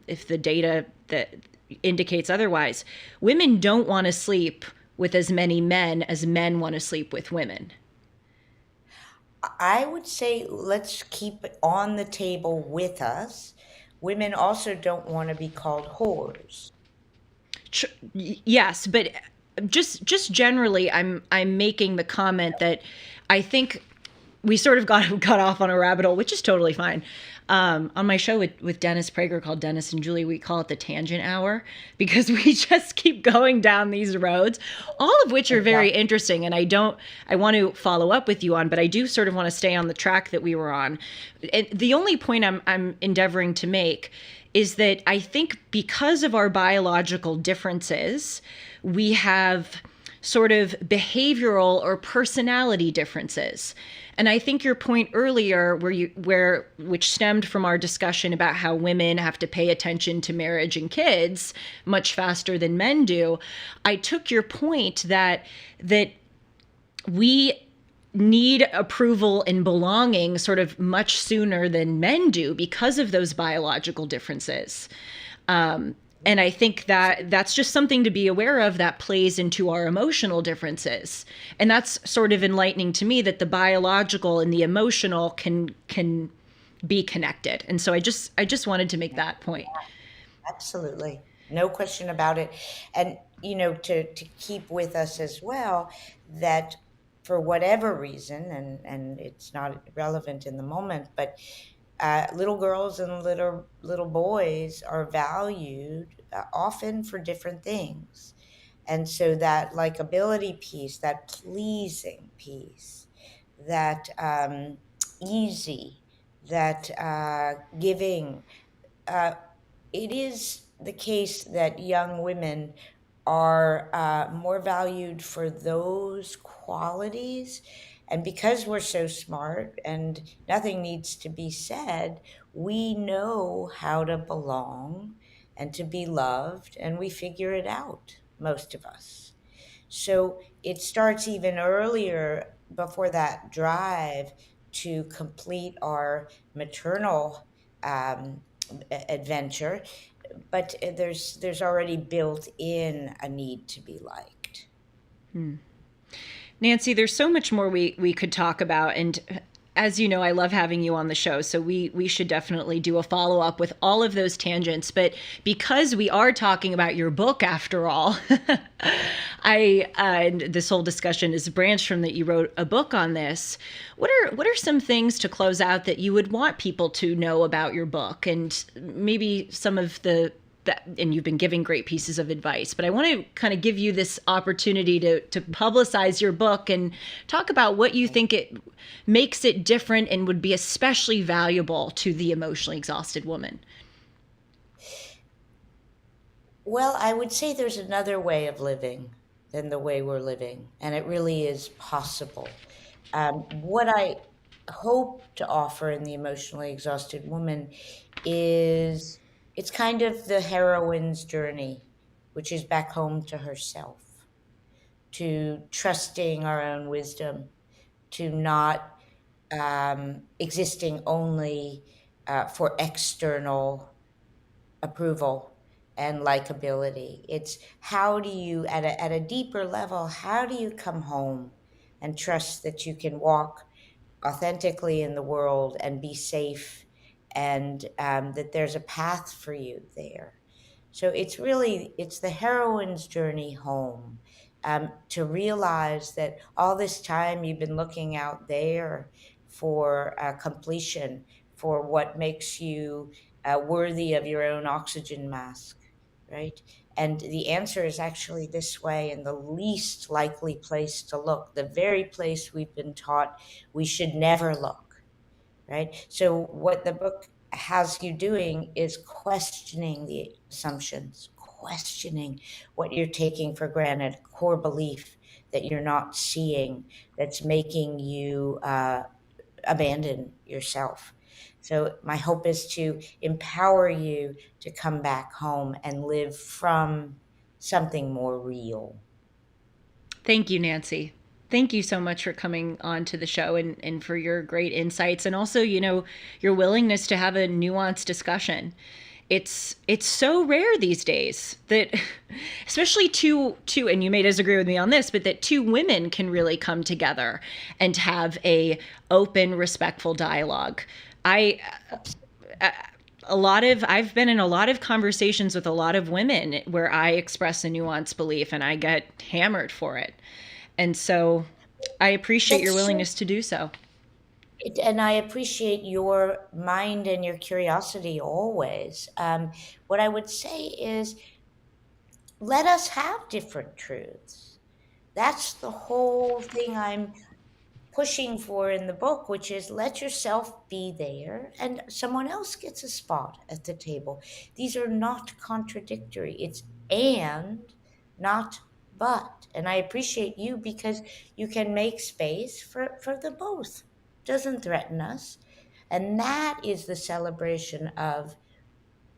Speaker 1: if the data that indicates otherwise. Women don't want to sleep with as many men as men want to sleep with women.
Speaker 3: I would say let's keep it on the table with us. Women also don't want to be called whores.
Speaker 1: Yes, but just generally, I'm making the comment that I think we sort of got off on a rabbit hole, which is totally fine. On my show with Dennis Prager called Dennis and Julie, we call it the tangent hour because we just keep going down these roads, all of which are very interesting. And I want to follow up with you on, but I do sort of want to stay on the track that we were on. And the only point I'm endeavoring to make is that I think because of our biological differences, we have sort of behavioral or personality differences. And I think your point earlier which stemmed from our discussion about how women have to pay attention to marriage and kids much faster than men do, I took your point that we need approval and belonging sort of much sooner than men do because of those biological differences. And I think that that's just something to be aware of that plays into our emotional differences. And that's sort of enlightening to me that the biological and the emotional can be connected. And so I just wanted to make that point.
Speaker 3: Absolutely. No question about it. And, to keep with us as well, that for whatever reason, and it's not relevant in the moment, but little girls and little boys are valued often for different things. And so that likability piece, that pleasing piece, that easy, that giving, uh, it is the case that young women are more valued for those qualities. And because we're so smart and nothing needs to be said, we know how to belong and to be loved, and we figure it out, most of us. So it starts even earlier before that drive to complete our maternal um, adventure, but there's already built in a need to be liked.
Speaker 1: Nancy, there's so much more we could talk about. And as you know, I love having you on the show. So we should definitely do a follow up with all of those tangents. But because we are talking about your book after all, this whole discussion is branched from that you wrote a book on this. What are some things to close out that you would want people to know about your book, and maybe some of and you've been giving great pieces of advice, but I want to kind of give you this opportunity to publicize your book and talk about what you think it makes it different and would be especially valuable to the emotionally exhausted woman.
Speaker 3: Well, I would say there's another way of living than the way we're living, and it really is possible. What I hope to offer in the emotionally exhausted woman is it's kind of the heroine's journey, which is back home to herself, to trusting our own wisdom, to not existing only for external approval and likability. It's how do you, at a deeper level, how do you come home and trust that you can walk authentically in the world and be safe, and that there's a path for you there. So it's the heroine's journey home, to realize that all this time you've been looking out there for completion, for what makes you worthy of your own oxygen mask, right? And the answer is actually this way, in the least likely place to look, the very place we've been taught we should never look, right? So what the book has you doing is questioning the assumptions, questioning what you're taking for granted, core belief that you're not seeing, that's making you abandon yourself. So my hope is to empower you to come back home and live from something more real.
Speaker 1: Thank you, Nancy. Thank you so much for coming on to the show and for your great insights, and also, your willingness to have a nuanced discussion. It's so rare these days that, especially two, and you may disagree with me on this, but that two women can really come together and have a open, respectful dialogue. I've been in a lot of conversations with a lot of women where I express a nuanced belief and I get hammered for it. And so I appreciate your willingness to do so.
Speaker 3: And I appreciate your mind and your curiosity always. What I would say is, let us have different truths. That's the whole thing I'm pushing for in the book, which is let yourself be there and someone else gets a spot at the table. These are not contradictory. It's and, not but. And I appreciate you because you can make space for the both. Doesn't threaten us. And that is the celebration of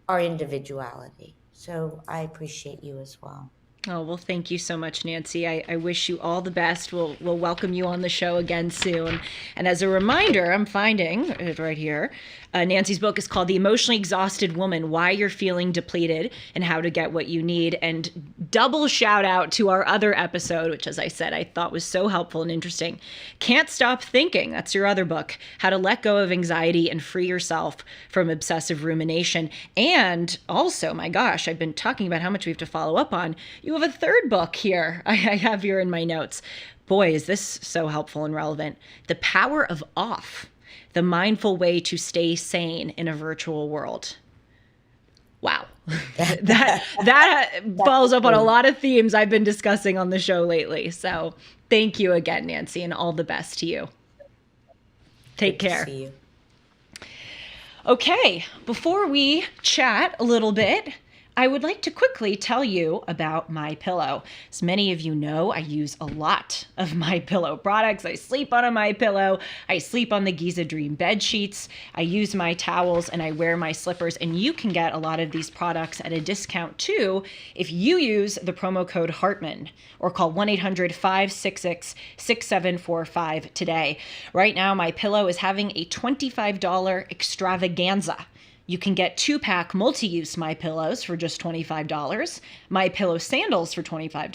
Speaker 3: our individuality. So I appreciate you as well.
Speaker 1: Oh, well, thank you so much, Nancy. I wish you all the best. We'll welcome you on the show again soon. And as a reminder, I'm finding it right here. Nancy's book is called The Emotionally Exhausted Woman, Why You're Feeling Depleted and How to Get What You Need. And double shout out to our other episode, which, as I said, I thought was so helpful and interesting. Can't Stop Thinking. That's your other book. How to Let Go of Anxiety and Free Yourself from Obsessive Rumination. And also, my gosh, I've been talking about how much we have to follow up on. You have a third book here. I have here in my notes. Boy, is this so helpful and relevant. The Power of Off. The Mindful Way to Stay Sane in a Virtual World. Wow. that follows up on a lot of themes I've been discussing on the show lately. So thank you again, Nancy, and all the best to you. Take care.
Speaker 3: See you.
Speaker 1: Okay, before we chat a little bit, I would like to quickly tell you about MyPillow. As many of you know, I use a lot of MyPillow products. I sleep on a MyPillow. I sleep on the Giza Dream bed sheets. I use my towels and I wear my slippers. And you can get a lot of these products at a discount too if you use the promo code Hartman or call 1-800-566-6745 today. Right now, MyPillow is having a $25 extravaganza. You can get 2-pack multi-use MyPillows for just $25, MyPillow sandals for $25,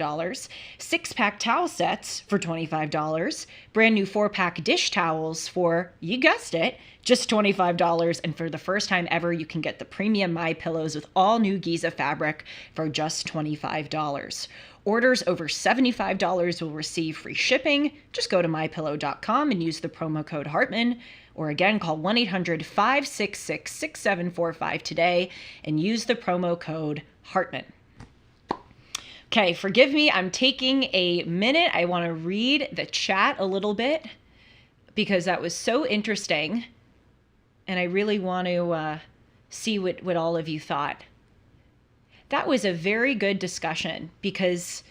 Speaker 1: 6-pack towel sets for $25, brand new 4-pack dish towels for, you guessed it, just $25. And for the first time ever, you can get the premium MyPillows with all new Giza fabric for just $25. Orders over $75 will receive free shipping. Just go to mypillow.com and use the promo code Hartman. Or again, call 1-800-566-6745 today and use the promo code Hartman. Okay, forgive me. I'm taking a minute. I want to read the chat a little bit because that was so interesting. And I really want to see what all of you thought. That was a very good discussion because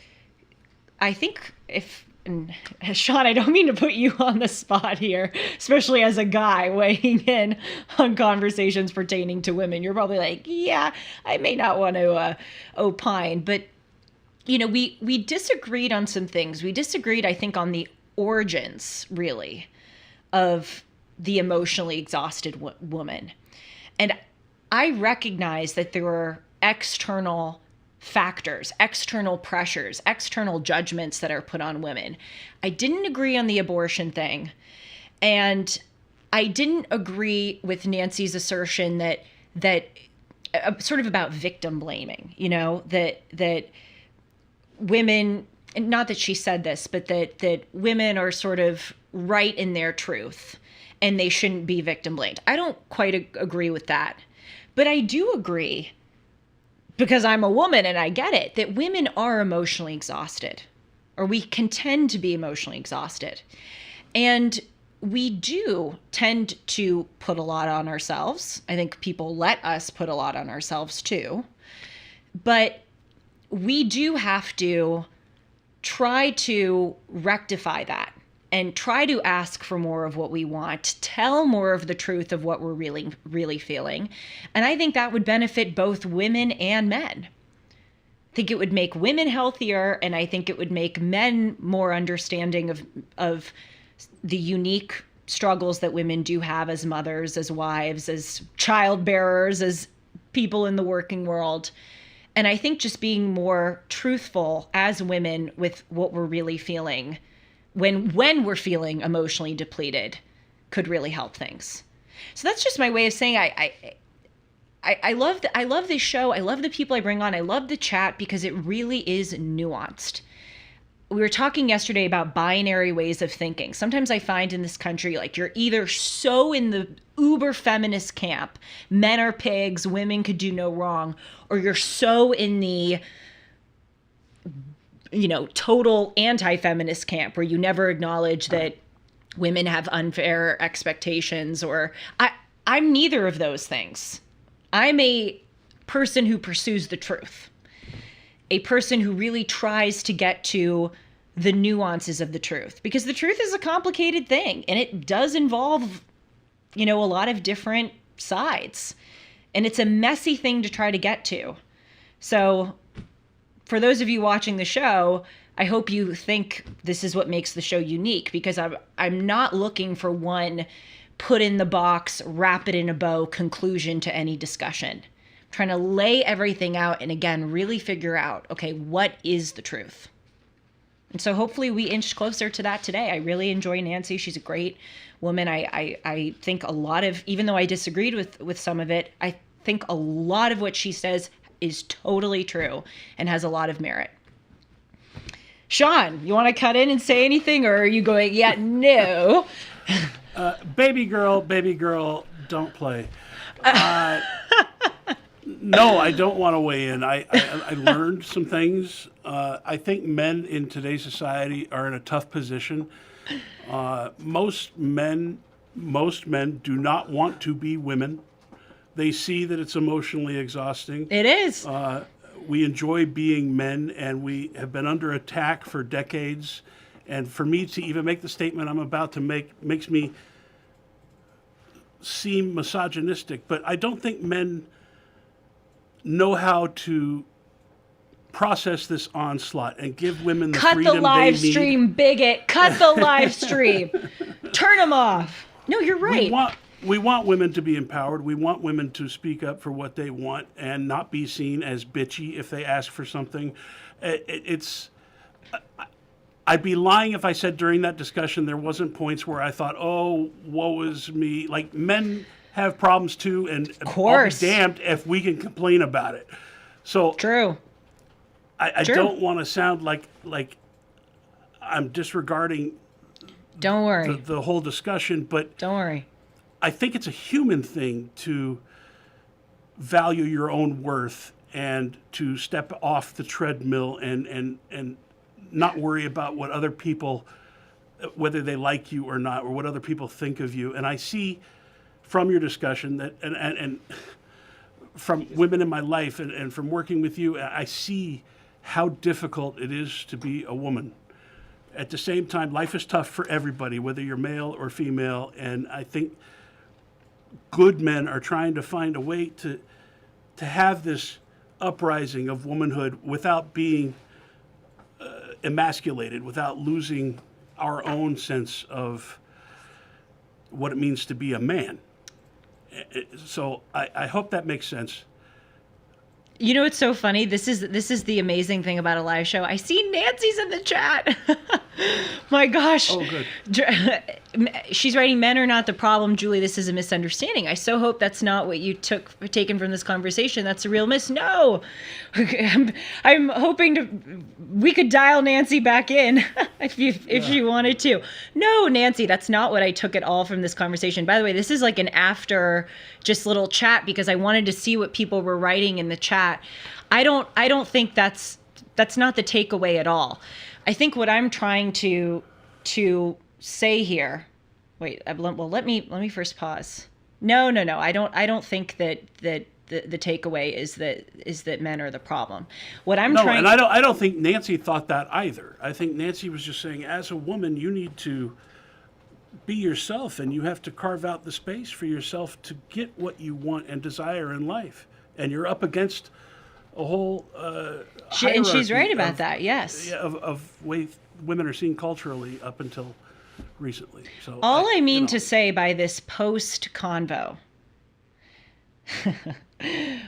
Speaker 1: I think and Sean, I don't mean to put you on the spot here, especially as a guy weighing in on conversations pertaining to women. You're probably like, yeah, I may not want to opine, but we disagreed on some things. We disagreed, I think, on the origins, really, of the emotionally exhausted woman. And I recognize that there were external factors, external pressures, external judgments that are put on women. I didn't agree on the abortion thing. And I didn't agree with Nancy's assertion that sort of about victim blaming, that women, and not that she said this, but that women are sort of right in their truth and they shouldn't be victim blamed. I don't quite agree with that. But I do agree because I'm a woman and I get it, that women are emotionally exhausted, or we can tend to be emotionally exhausted. And we do tend to put a lot on ourselves. I think people let us put a lot on ourselves too. But we do have to try to rectify that and try to ask for more of what we want, tell more of the truth of what we're really, really feeling. And I think that would benefit both women and men. I think it would make women healthier, and I think it would make men more understanding of the unique struggles that women do have as mothers, as wives, as child bearers, as people in the working world. And I think just being more truthful as women with what we're really feeling when we're feeling emotionally depleted could really help things. So that's just my way of saying I love this show. I love the people I bring on. I love the chat because it really is nuanced. We were talking yesterday about binary ways of thinking. Sometimes I find in this country, like, you're either so in the uber feminist camp, men are pigs, women could do no wrong, or you're so in the, total anti-feminist camp where you never acknowledge that women have unfair expectations, or I'm neither of those things. I'm a person who pursues the truth. A person who really tries to get to the nuances of the truth, because the truth is a complicated thing and it does involve, a lot of different sides, and it's a messy thing to try to get to. So for those of you watching the show, I hope you think this is what makes the show unique, because I'm not looking for one put in the box, wrap it in a bow conclusion to any discussion. Trying to lay everything out and, again, really figure out, okay, what is the truth? And so hopefully we inch closer to that today. I really enjoy Nancy. She's a great woman. I think a lot of, even though I disagreed with some of it, I think a lot of what she says is totally true and has a lot of merit. Sean, you want to cut in and say anything, or are you going, yeah, no?
Speaker 2: Baby girl, don't play. No, I don't want to weigh in. I learned some things. I think men in today's society are in a tough position. Most men do not want to be women. They see that it's emotionally exhausting.
Speaker 1: It is.
Speaker 2: We enjoy being men, and we have been under attack for decades. And for me to even make the statement I'm about to make makes me seem misogynistic. But I don't think men know how to process this onslaught and give women the freedom they need.
Speaker 1: Cut the live stream, bigot. Cut the live stream. Turn them off. No, you're right.
Speaker 2: We want women to be empowered. We want women to speak up for what they want and not be seen as bitchy if they ask for something. I'd be lying if I said during that discussion there wasn't points where I thought, oh, woe is me. Like, men have problems too, and I'll be damned if we can complain about it. So
Speaker 1: true.
Speaker 2: I don't want to sound like I'm disregarding
Speaker 1: don't worry
Speaker 2: the whole discussion, but
Speaker 1: don't worry.
Speaker 2: I think it's a human thing to value your own worth and to step off the treadmill and not worry about what other people, whether they like you or not, or what other people think of you. And I see from your discussion that, and from women in my life and from working with you, I see how difficult it is to be a woman. At the same time, life is tough for everybody, whether you're male or female. And I think good men are trying to find a way to have this uprising of womanhood without being emasculated, without losing our own sense of what it means to be a man. So I hope that makes sense.
Speaker 1: You know, it's so funny. This is the amazing thing about a live show. I see Nancy's in the chat. My gosh.
Speaker 2: Oh, good.
Speaker 1: She's writing, men are not the problem, Julie. This is a misunderstanding. I so hope that's not what you taken from this conversation. That's a real miss. No, I'm hoping we could dial Nancy back in if she wanted to. No, Nancy, that's not what I took at all from this conversation. By the way, this is like an after just little chat because I wanted to see what people were writing in the chat. I don't think that's not the takeaway at all. I think what I'm trying to say here. Wait, well, let me first pause. No. I don't think that the takeaway is that men are the problem. What I'm trying.
Speaker 2: And I don't think Nancy thought that either. I think Nancy was just saying, as a woman, you need to be yourself, and you have to carve out the space for yourself to get what you want and desire in life. And you're up against a whole
Speaker 1: and she's right about that. Yes.
Speaker 2: Of way women are seen culturally up until recently. So
Speaker 1: all I mean to say by this post convo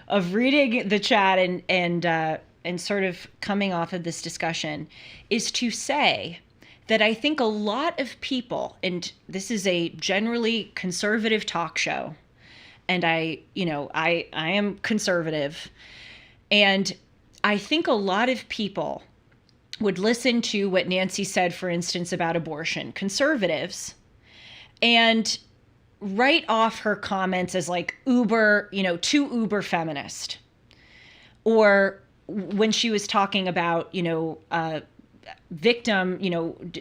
Speaker 1: of reading the chat and sort of coming off of this discussion is to say that I think a lot of people, and this is a generally conservative talk show, and I am conservative, and I think a lot of people would listen to what Nancy said, for instance, about abortion, conservatives, and write off her comments as like too uber feminist. Or when she was talking about, victim,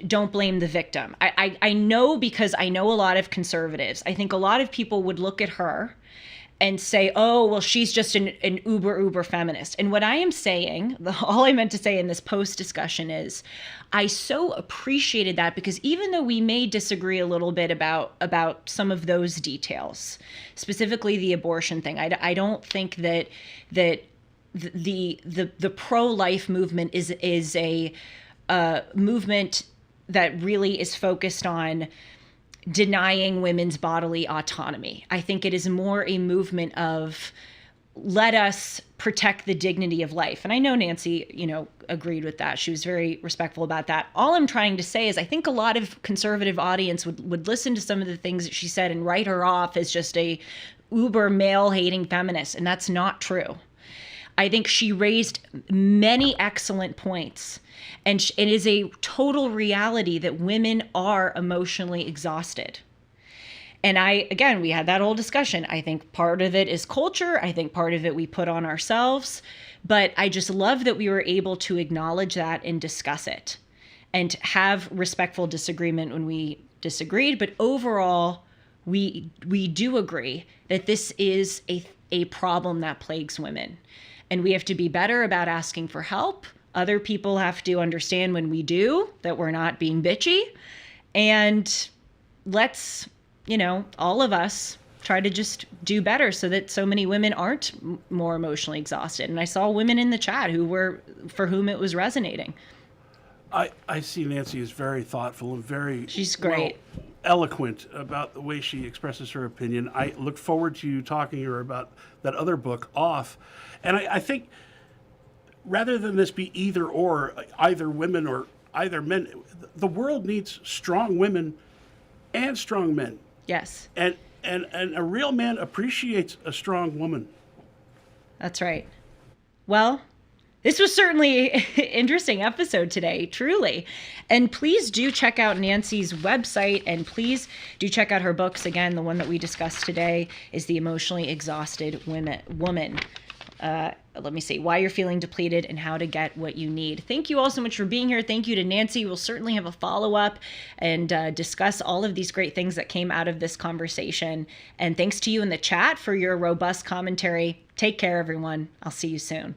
Speaker 1: don't blame the victim. I know, because I know a lot of conservatives. I think a lot of people would look at her and say, oh, well, she's just an uber feminist. And what I am saying, all I meant to say in this post discussion is, I so appreciated that, because even though we may disagree a little bit about some of those details, specifically the abortion thing, I don't think that the pro-life movement is a movement that really is focused on denying women's bodily autonomy. I think it is more a movement of, let us protect the dignity of life. And I know Nancy, agreed with that. She was very respectful about that. All I'm trying to say is I think a lot of conservative audience would listen to some of the things that she said and write her off as just a uber male-hating feminist. And that's not true. I think she raised many excellent points. And it is a total reality that women are emotionally exhausted. And we had that whole discussion. I think part of it is culture. I think part of it we put on ourselves. But I just love that we were able to acknowledge that and discuss it and have respectful disagreement when we disagreed. But overall, we do agree that this is a problem that plagues women. And we have to be better about asking for help. Other people have to understand when we do that we're not being bitchy. And let's, all of us try to just do better so that so many women aren't more emotionally exhausted. And I saw women in the chat for whom it was resonating.
Speaker 2: I see Nancy is very thoughtful and
Speaker 1: she's great.
Speaker 2: Eloquent about the way she expresses her opinion. I look forward to you talking to her about that other book, Off. And I think rather than this be either women or either men, the world needs strong women and strong men.
Speaker 1: Yes.
Speaker 2: And a real man appreciates a strong woman.
Speaker 1: That's right. Well, this was certainly an interesting episode today, truly. And please do check out Nancy's website, and please do check out her books. Again, the one that we discussed today is The Emotionally Exhausted Woman. Let me see, Why You're Feeling Depleted and How to Get What You Need. Thank you all so much for being here. Thank you to Nancy. We'll certainly have a follow-up and discuss all of these great things that came out of this conversation. And thanks to you in the chat for your robust commentary. Take care, everyone. I'll see you soon.